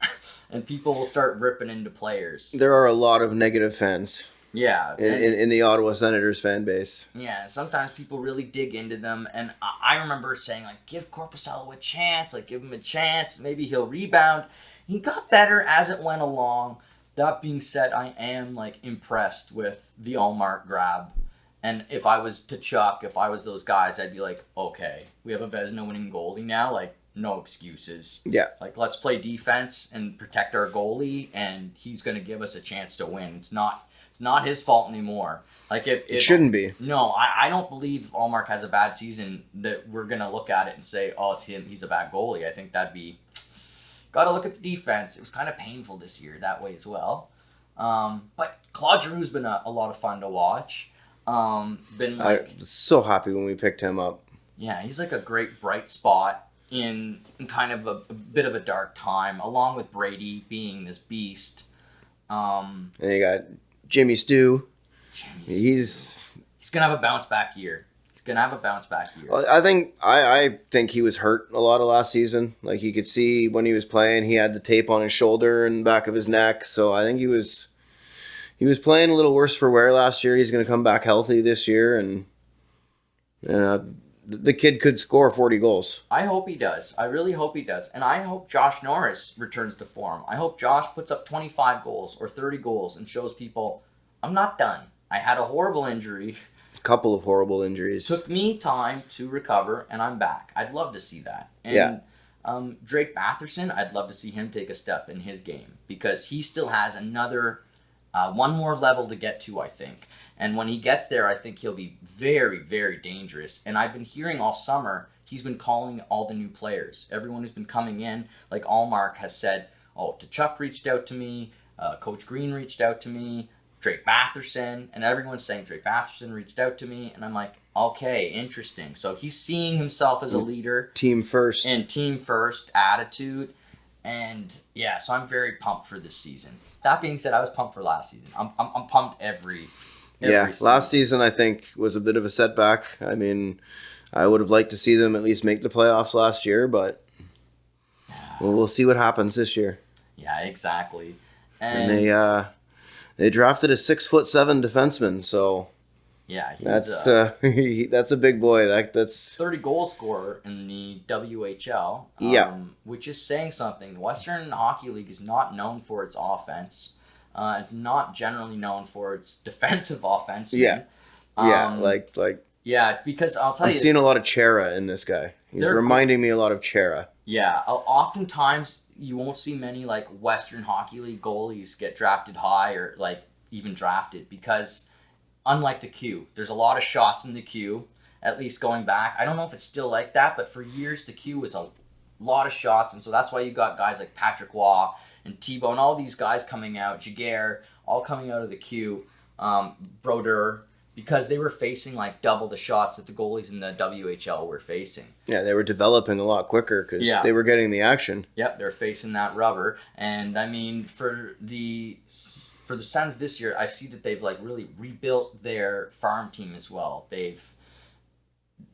And people will start ripping into players. There are a lot of negative fans. Yeah. In the Ottawa Senators fan base. Yeah, sometimes people really dig into them. And I remember saying, like, give Korpisalo a chance. Like, give him a chance. Maybe he'll rebound. He got better as it went along. That being said, I am, like, impressed with the Allmark grab. And if I was those guys, I'd be like, okay, we have a Vezina winning goalie now. Like, no excuses. Yeah. Like, let's play defense and protect our goalie, and he's going to give us a chance to win. It's not his fault anymore. Like, if it shouldn't be. No, I don't believe if Allmark has a bad season that we're going to look at it and say, oh, it's him, he's a bad goalie. I think that'd be... Got to look at the defense. It was kind of painful this year that way as well. But Claude Giroux's been a lot of fun to watch. I was so happy when we picked him up. Yeah, he's like a great bright spot in kind of a bit of a dark time, along with Brady being this beast. And you got Jimmy Stu. He's gonna have a bounce back year. I think he was hurt a lot of last season. Like, you could see when he was playing, he had the tape on his shoulder and back of his neck. So I think he was playing a little worse for wear last year. He's going to come back healthy this year, and the kid could score 40 goals. I hope he does. I really hope he does. And I hope Josh Norris returns to form. I hope Josh puts up 25 goals or 30 goals and shows people, I'm not done. I had a horrible injury. A couple of horrible injuries. Took me time to recover, and I'm back. I'd love to see that. And Drake Batherson, I'd love to see him take a step in his game, because he still has another... one more level to get to, I think. And when he gets there, I think he'll be very, very dangerous. And I've been hearing all summer, he's been calling all the new players. Everyone who's been coming in, like Allmark has said, oh, Tkachuk reached out to me, Coach Green reached out to me, Drake Batherson, and everyone's saying Drake Batherson reached out to me. And I'm like, okay, interesting. So he's seeing himself as a leader. Team first. And team first attitude. And yeah, so I'm very pumped for this season. That being said, I was pumped for last season. I'm pumped every season. Last season I think was a bit of a setback. I mean, I would have liked to see them at least make the playoffs last year, but we'll see what happens this year. Yeah, exactly. And they drafted a 6'7" defenseman, so yeah, that's a big boy. That's 30 goal scorer in the WHL. Which is saying something. The Western Hockey League is not known for its offense. It's not generally known for its defensive offense. Yeah. Yeah, because I'll tell I'm you, seeing a lot of Chera in this guy. He's they're reminding me a lot of Chera. yeah. Oftentimes you won't see many like Western Hockey League goalies get drafted high or like even drafted because unlike the Q, there's a lot of shots in the Q. At least going back, I don't know if it's still like that, but for years the Q was a lot of shots, and so that's why you got guys like Patrick Waugh and Tebow and all these guys coming out, Jaguar, all coming out of the Q, Brodeur, because they were facing like double the shots that the goalies in the WHL were facing. Yeah, they were developing a lot quicker because they were getting the action. Yep, they're facing that rubber, and I mean for the Sens this year, I see that they've like really rebuilt their farm team as well.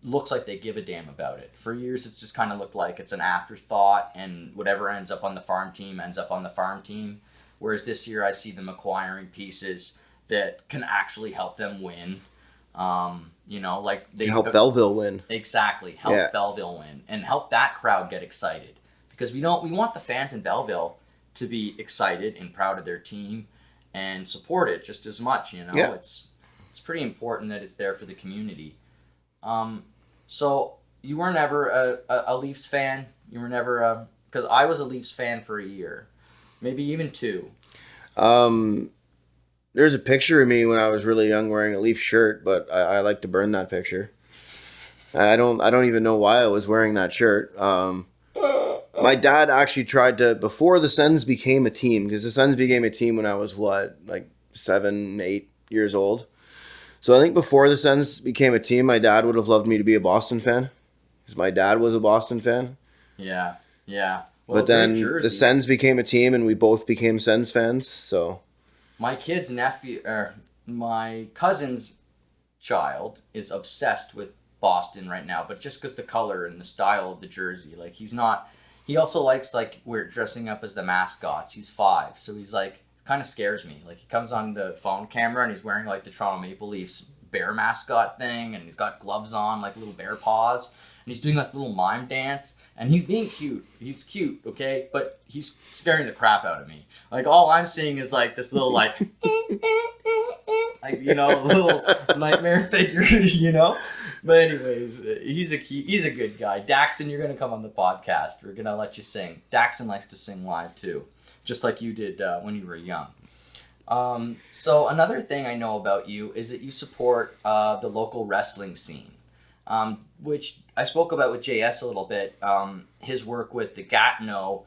Looks like they give a damn about it. For years, it's just kind of looked like it's an afterthought, and whatever ends up on the farm team ends up on the farm team. Whereas this year, I see them acquiring pieces that can actually help them win. Like they help Belleville win. Exactly, help Belleville win and help that crowd get excited because we want the fans in Belleville to be excited and proud of their team and support it just as much. It's pretty important that it's there for the community. So you were never a Leafs fan. You were never because I was a Leafs fan for a year, maybe even 2. There's a picture of me when I was really young wearing a Leaf shirt, but I like to burn that picture. I don't even know why I was wearing that shirt. My dad actually tried to, before the Sens became a team, because the Sens became a team when I was like 7, 8 years old. So I think before the Sens became a team, my dad would have loved me to be a Boston fan, because my dad was a Boston fan. Yeah. Well, but then the Sens became a team, and we both became Sens fans. So my my cousin's child is obsessed with Boston right now, but just because the color and the style of the jersey, like he also likes like we're dressing up as the mascots. He's 5, so he's like kind of scares me. Like he comes on the phone camera and he's wearing like the Toronto Maple Leafs bear mascot thing, and he's got gloves on like little bear paws, and he's doing like little mime dance, and he's being cute. He's cute, okay, but he's scaring the crap out of me. Like all I'm seeing is like this little like little nightmare figure, But anyways, he's a good guy. Daxon, you're gonna come on the podcast. We're gonna let you sing. Daxon likes to sing live too, just like you did when you were young. So another thing I know about you is that you support the local wrestling scene, which I spoke about with JS a little bit. His work with the Gatineau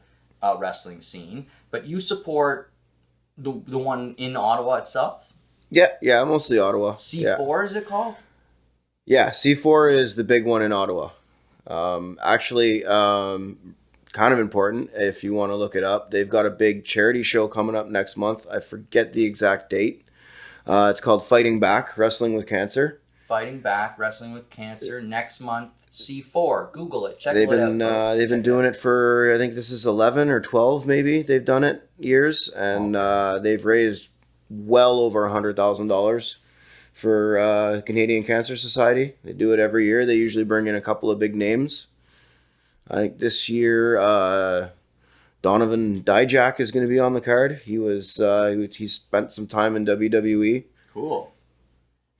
wrestling scene, but you support the one in Ottawa itself. Yeah, mostly Ottawa. C4 is it called? Yeah, C4 is the big one in Ottawa. Actually, kind of important if you want to look it up. They've got a big charity show coming up next month. I forget the exact date. It's called Fighting Back, Wrestling with Cancer. Fighting Back, Wrestling with Cancer, next month. C4. Google it. Check it out. They've been doing it for, I think this is 11 or 12 maybe. They've done it years, and they've raised well over $100,000 for Canadian Cancer Society. They do it every year. They usually bring in a couple of big names. I think this year Donovan Dijak is going to be on the card. He spent some time in WWE. Cool.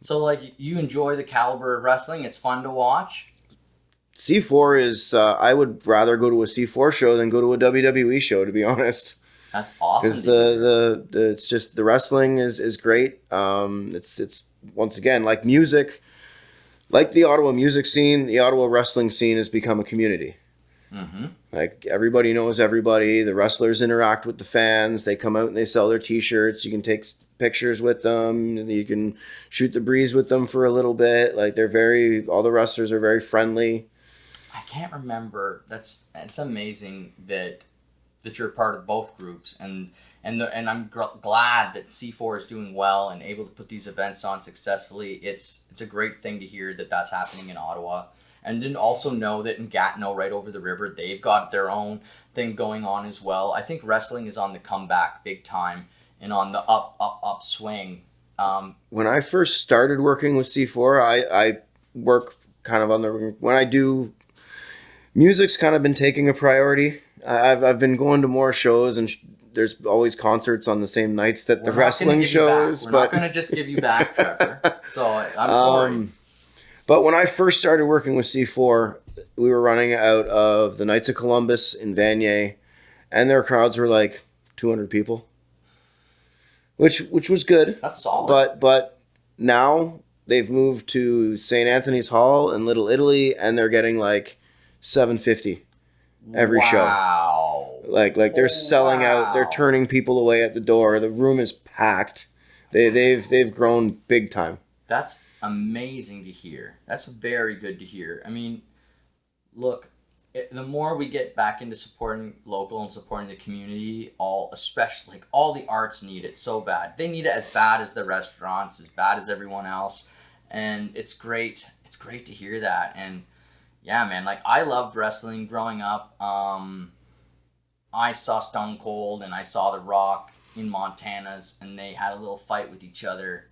So like you enjoy the caliber of wrestling? It's fun to watch. C4 is. I would rather go to a C4 show than go to a WWE show, to be honest. That's awesome. Because it's just the wrestling is great. It's once again like music, like the Ottawa music scene. The Ottawa wrestling scene has become a community. Mm-hmm. Like everybody knows everybody. The wrestlers interact with the fans. They come out and they sell their T-shirts. You can take pictures with them. You can shoot the breeze with them for a little bit. Like all the wrestlers are very friendly. I can't remember. It's amazing that you're part of both groups, and I'm glad that C4 is doing well and able to put these events on successfully. It's a great thing to hear that that's happening in Ottawa, and then also know that in Gatineau, right over the river, they've got their own thing going on as well. I think wrestling is on the comeback big time and on the up swing. When I first started working with C4, I work kind of when I do. Music's kind of been taking a priority. I've been going to more shows, and there's always concerts on the same nights that the wrestling shows. We're not going to just give you back, Trevor. So I'm sorry. But when I first started working with C4, we were running out of the Knights of Columbus in Vanier, and their crowds were like 200 people, which was good. That's solid. But now they've moved to St. Anthony's Hall in Little Italy, and they're getting like 750 every show. Wow. Like they're selling out. They're turning people away at the door. The room is packed. They've grown big time. That's amazing to hear. That's very good to hear. I mean, look, the more we get back into supporting local and supporting the community, especially like all the arts need it so bad. They need it as bad as the restaurants, as bad as everyone else, and it's great. It's great to hear that. And yeah, man, like I loved wrestling growing up. I saw Stone Cold and I saw The Rock in Montana's, and they had a little fight with each other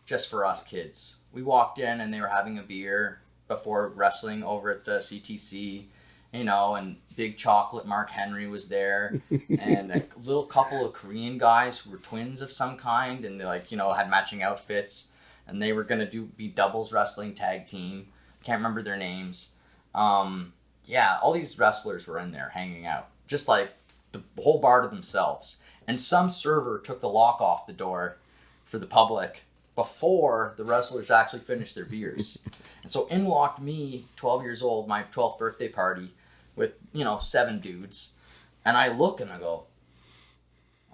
just for us kids. We walked in and they were having a beer before wrestling over at the CTC, and Big Chocolate Mark Henry was there, and a little couple of Korean guys who were twins of some kind, and they had matching outfits, and they were gonna be doubles wrestling tag team. Can't remember their names. Yeah, all these wrestlers were in there hanging out, just like the whole bar to themselves. And some server took the lock off the door for the public before the wrestlers actually finished their beers. And so in walked me, 12 years old, my 12th birthday party with, 7 dudes. And I look and I go,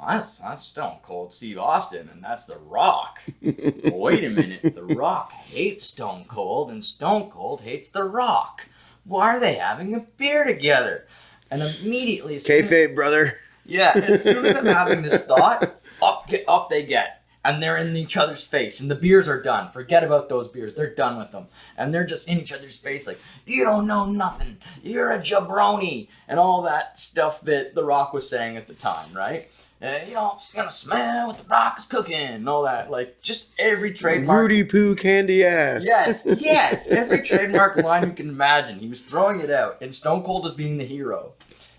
that's Stone Cold Steve Austin, and that's The Rock. Wait a minute, The Rock hates Stone Cold, and Stone Cold hates The Rock. Why are they having a beer together? And immediately... Kayfabe, brother. Yeah, as soon as I'm having this thought, up they get. And they're in each other's face. And the beers are done. Forget about those beers. They're done with them. And they're just in each other's face like, you don't know nothing. You're a jabroni. And all that stuff that The Rock was saying at the time, right? It's gonna smell what The Rock is cooking. And all that. Like, just every trademark. Rudy Poo candy ass. Yes. Every trademark line you can imagine. He was throwing it out. And Stone Cold was being the hero.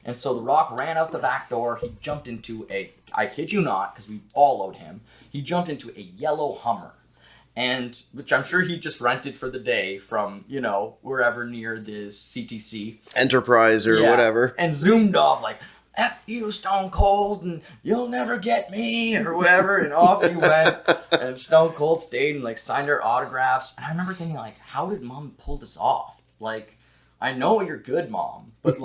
And so The Rock ran out the back door. He jumped into I kid you not, because we followed him, he jumped into a yellow Hummer. And, which I'm sure he just rented for the day from, wherever near the CTC. Enterprise or whatever. And zoomed off like, F you, Stone Cold, and you'll never get me, or whatever. And off he went. And Stone Cold stayed and, signed our autographs. And I remember thinking, how did Mom pull this off? I know you're good, Mom, but,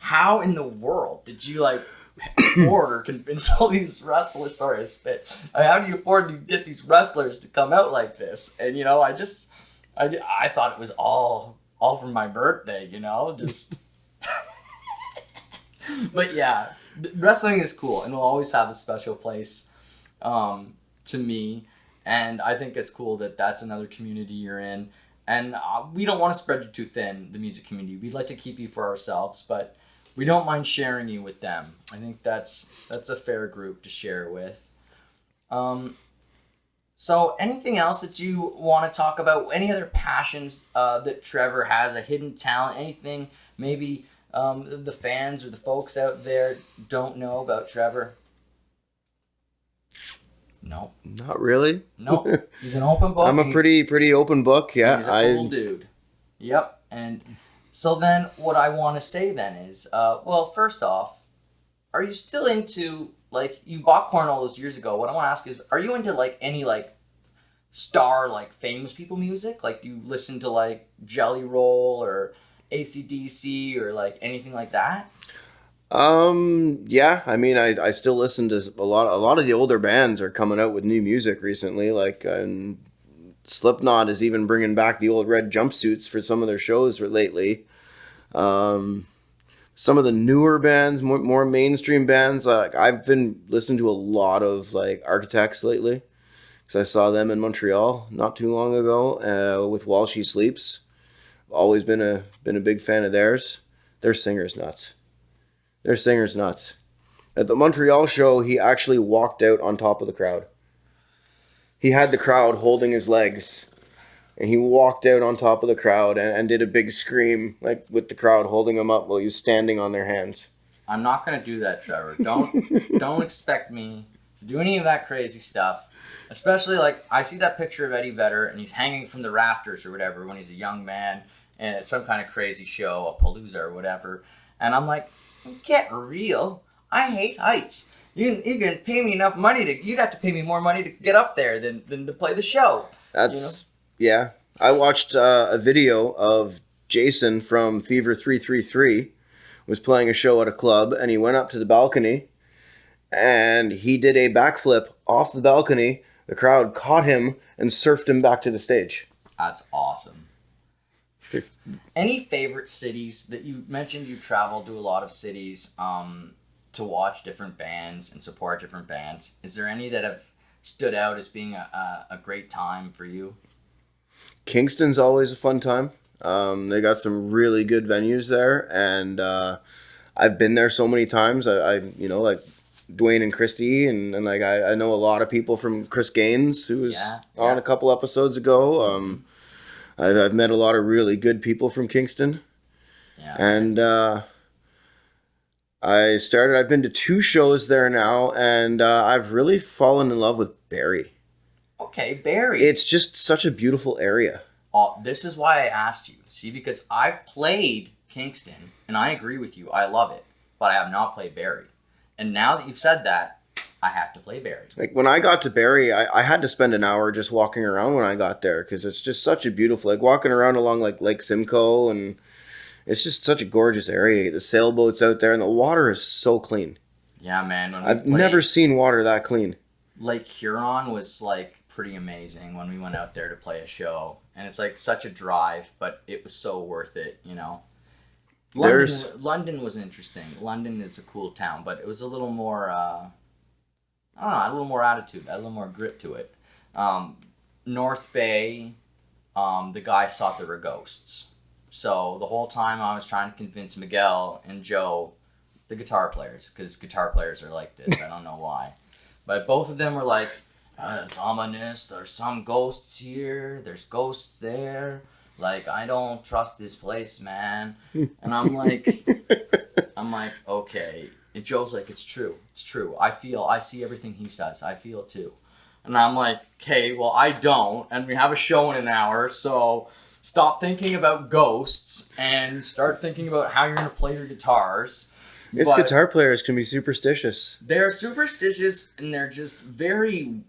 how in the world did you afford or convince all these wrestlers? Sorry, I spit. How do you afford to get these wrestlers to come out like this? And I thought it was all for my birthday, just. But yeah, wrestling is cool and will always have a special place to me. And I think it's cool that that's another community you're in. And we don't want to spread you too thin, the music community. We'd like to keep you for ourselves, but we don't mind sharing you with them. I think that's a fair group to share with. So anything else that you want to talk about? Any other passions that Trevor has, a hidden talent, anything maybe the fans or the folks out there don't know about Trevor? No. Not really. No. He's an open book. I'm a pretty open book, yeah. He's a cool dude. Yep. And so then what I want to say then is, first off, are you still into, you bought corn all those years ago. What I want to ask is, are you into, any, star, famous people music? Do you listen to, Jelly Roll or AC/DC or, anything like that? Yeah. I mean, I still listen to a lot of the older bands are coming out with new music recently, and Slipknot is even bringing back the old red jumpsuits for some of their shows lately. Some of the newer bands, more mainstream bands, I've been listening to a lot of Architects lately, because I saw them in Montreal not too long ago with While She Sleeps. Always been a big fan of theirs. Their singer's nuts. At the Montreal show, he actually walked out on top of the crowd. He had the crowd holding his legs, and he walked out on top of the crowd and did a big scream, with the crowd holding him up while he was standing on their hands. I'm not going to do that, Trevor. Don't expect me to do any of that crazy stuff. Especially, like, I see that picture of Eddie Vedder, and he's hanging from the rafters or whatever when he's a young man, and it's some kind of crazy show, a palooza or whatever. And I'm like, get real. I hate heights. You can pay me enough money you'd have to pay me more money to get up there than to play the show. That's, yeah. I watched a video of Jason from Fever 333 was playing a show at a club, and he went up to the balcony, and he did a backflip off the balcony. The crowd caught him and surfed him back to the stage. That's awesome. Any favorite cities that you mentioned? You've traveled to a lot of cities to watch different bands and support different bands. Is there any that have stood out as being a great time for you? Kingston's always a fun time. They got some really good venues there, and I've been there so many times. I like Dwayne and Christy, and like I know a lot of people from Chris Gaines, who was on a couple episodes ago. I've met a lot of really good people from Kingston, and I've been to 2 shows there now, and I've really fallen in love with Barrie. Okay, Barrie. It's just such a beautiful area. This is why I asked you. See, because I've played Kingston, and I agree with you. I love it, but I have not played Barrie. And now that you've said that, I have to play Barrie. Like when I got to Barrie, I had to spend an hour just walking around when I got there, because it's just such a beautiful, like walking around along like Lake Simcoe, and it's just such a gorgeous area. The sailboats out there, and the water is so clean. Yeah, man. I've never seen water that clean. Lake Huron was like pretty amazing when we went out there to play a show, and it's like such a drive, but it was so worth it, you know. London was interesting. London is a cool town, but it was a little more, I don't know, a little more attitude, a little more grit to it. North Bay, the guys thought there were ghosts. So the whole time I was trying to convince Miguel and Joe, the guitar players, because guitar players are like this, I don't know why. But both of them were like, it's ominous, there's some ghosts here, there's ghosts there. Like, I don't trust this place, man. And I'm like, okay. And Joe's like, it's true. I see everything he says. I feel it too. And I'm like, okay, well, I don't. And we have a show in an hour, so stop thinking about ghosts and start thinking about how you're going to play your guitars. Guitar players can be superstitious. They're superstitious, and they're just very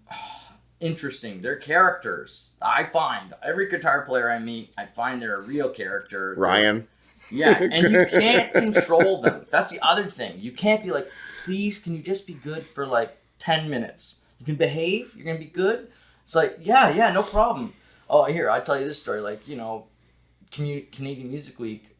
interesting. They're characters. I find every guitar player I meet, I find they're a real character. Ryan. Yeah, and you can't control them. That's the other thing. You can't be like, please, can you just be good for like 10 minutes? You can behave. You're gonna be good. It's like, yeah, no problem. Oh, here, I'll tell you this story. Like, you know, Canadian Music Week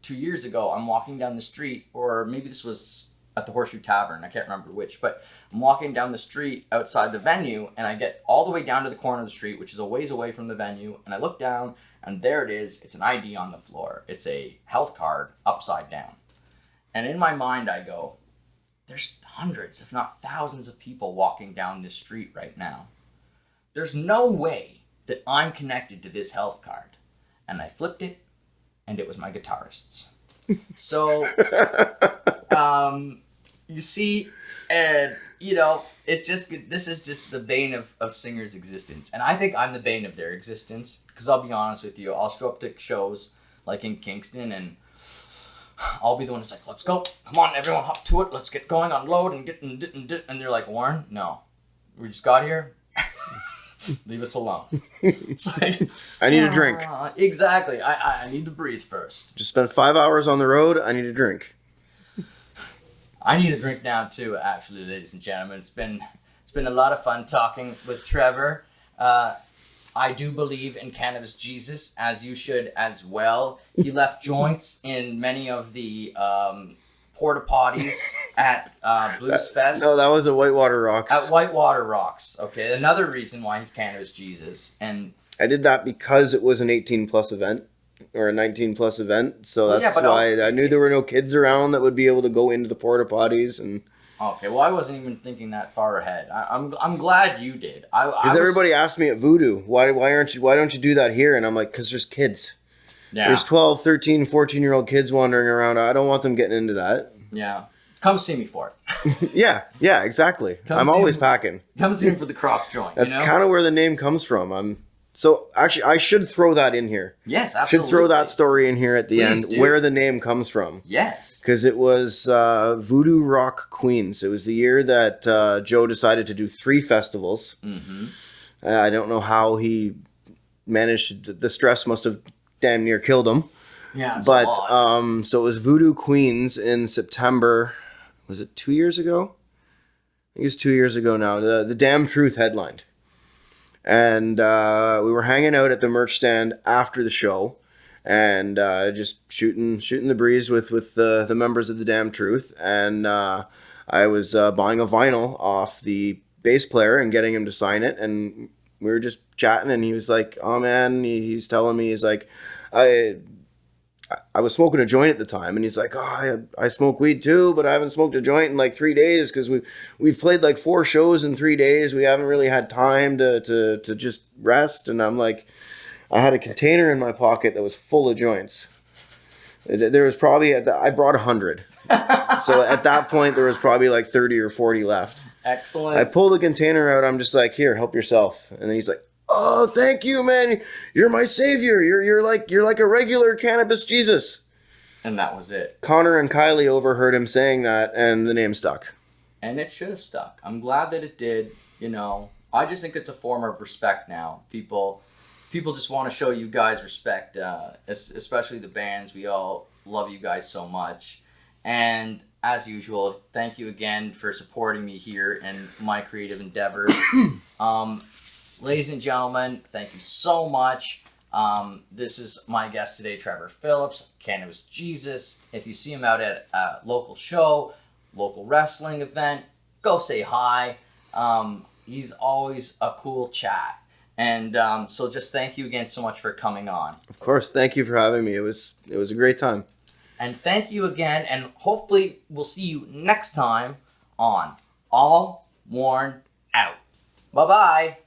2 years ago, I'm walking down the street, or maybe this was at the Horseshoe Tavern, I can't remember which, but I'm walking down the street outside the venue, and I get all the way down to the corner of the street, which is a ways away from the venue, and I look down, and there it is. It's an ID on the floor. It's a health card upside down. And in my mind, I go, there's hundreds, if not thousands of people walking down this street right now. There's no way that I'm connected to this health card. And I flipped it, and it was my guitarist's. So, you see, and, you know, this is just the bane of singers' existence. And I think I'm the bane of their existence, because I'll be honest with you, I'll show up to shows like in Kingston, and I'll be the one that's like, let's go, come on, everyone, hop to it, let's get going, unload, and they're like, Warren, no, we just got here, leave us alone. It's like, I need a drink. Exactly, I need to breathe first. Just spent 5 hours on the road, I need a drink. I need a drink now too, actually, ladies and gentlemen. It's been a lot of fun talking with Trevor. I do believe in Cannabis Jesus, as you should as well. He left joints in many of the porta potties at Blues Fest. No, that was at Whitewater Rocks. At Whitewater Rocks. Okay, another reason why he's Cannabis Jesus. And I did that because it was an 18-plus event. Or a 19-plus event, so that's why I knew there were no kids around that would be able to go into the porta potties. And okay, well, I wasn't even thinking that far ahead. I'm glad you did. Because everybody asked me at Voodoo, why don't you do that here? And I'm like, because there's kids. Yeah. There's 12, 13, 14-year-old kids wandering around. I don't want them getting into that. Yeah. Come see me for it. Yeah, exactly. I'm always packing. Comes in for the cross joint. That's kind of where the name comes from. So actually, I should throw that in here. Yes, absolutely. Should throw that story in here at the end, where the name comes from. Yes. Because it was Voodoo Rock Queens. It was the year that Joe decided to do 3 festivals. Mm-hmm. I don't know how he managed. The stress must have damn near killed him. Yeah, but so it was Voodoo Queens in September. Was it 2 years ago? I think it's 2 years ago now. The Damn Truth headlined. And we were hanging out at the merch stand after the show, and just shooting the breeze with the members of the Damn Truth. And I was buying a vinyl off the bass player and getting him to sign it. And we were just chatting, and he was like, "Oh man," he's telling me, he's like, I was smoking a joint at the time, and he's like, "Oh, I smoke weed too, but I haven't smoked a joint in like 3 days because we've played like 4 shows in 3 days. We haven't really had time to just rest." And I'm like, I had a container in my pocket that was full of joints. There was probably I brought 100, so at that point there was probably like 30 or 40 left. Excellent. I pull the container out. I'm just like, "Here, help yourself." And then he's like, "Oh, thank you, man. You're my savior. You're like a regular Cannabis Jesus." And that was it. Connor and Kylie overheard him saying that, and the name stuck. And it should have stuck. I'm glad that it did. I just think it's a form of respect now. People just want to show you guys respect, especially the bands. We all love you guys so much. And as usual, thank you again for supporting me here in my creative endeavors. Ladies and gentlemen, thank you so much. This is my guest today, Trevor Phillips, Cannabis Jesus. If you see him out at a local show, local wrestling event, go say hi. He's always a cool chat. And so just thank you again so much for coming on. Of course, thank you for having me. It was a great time. And thank you again, and hopefully we'll see you next time on All Worn Out. Bye-bye.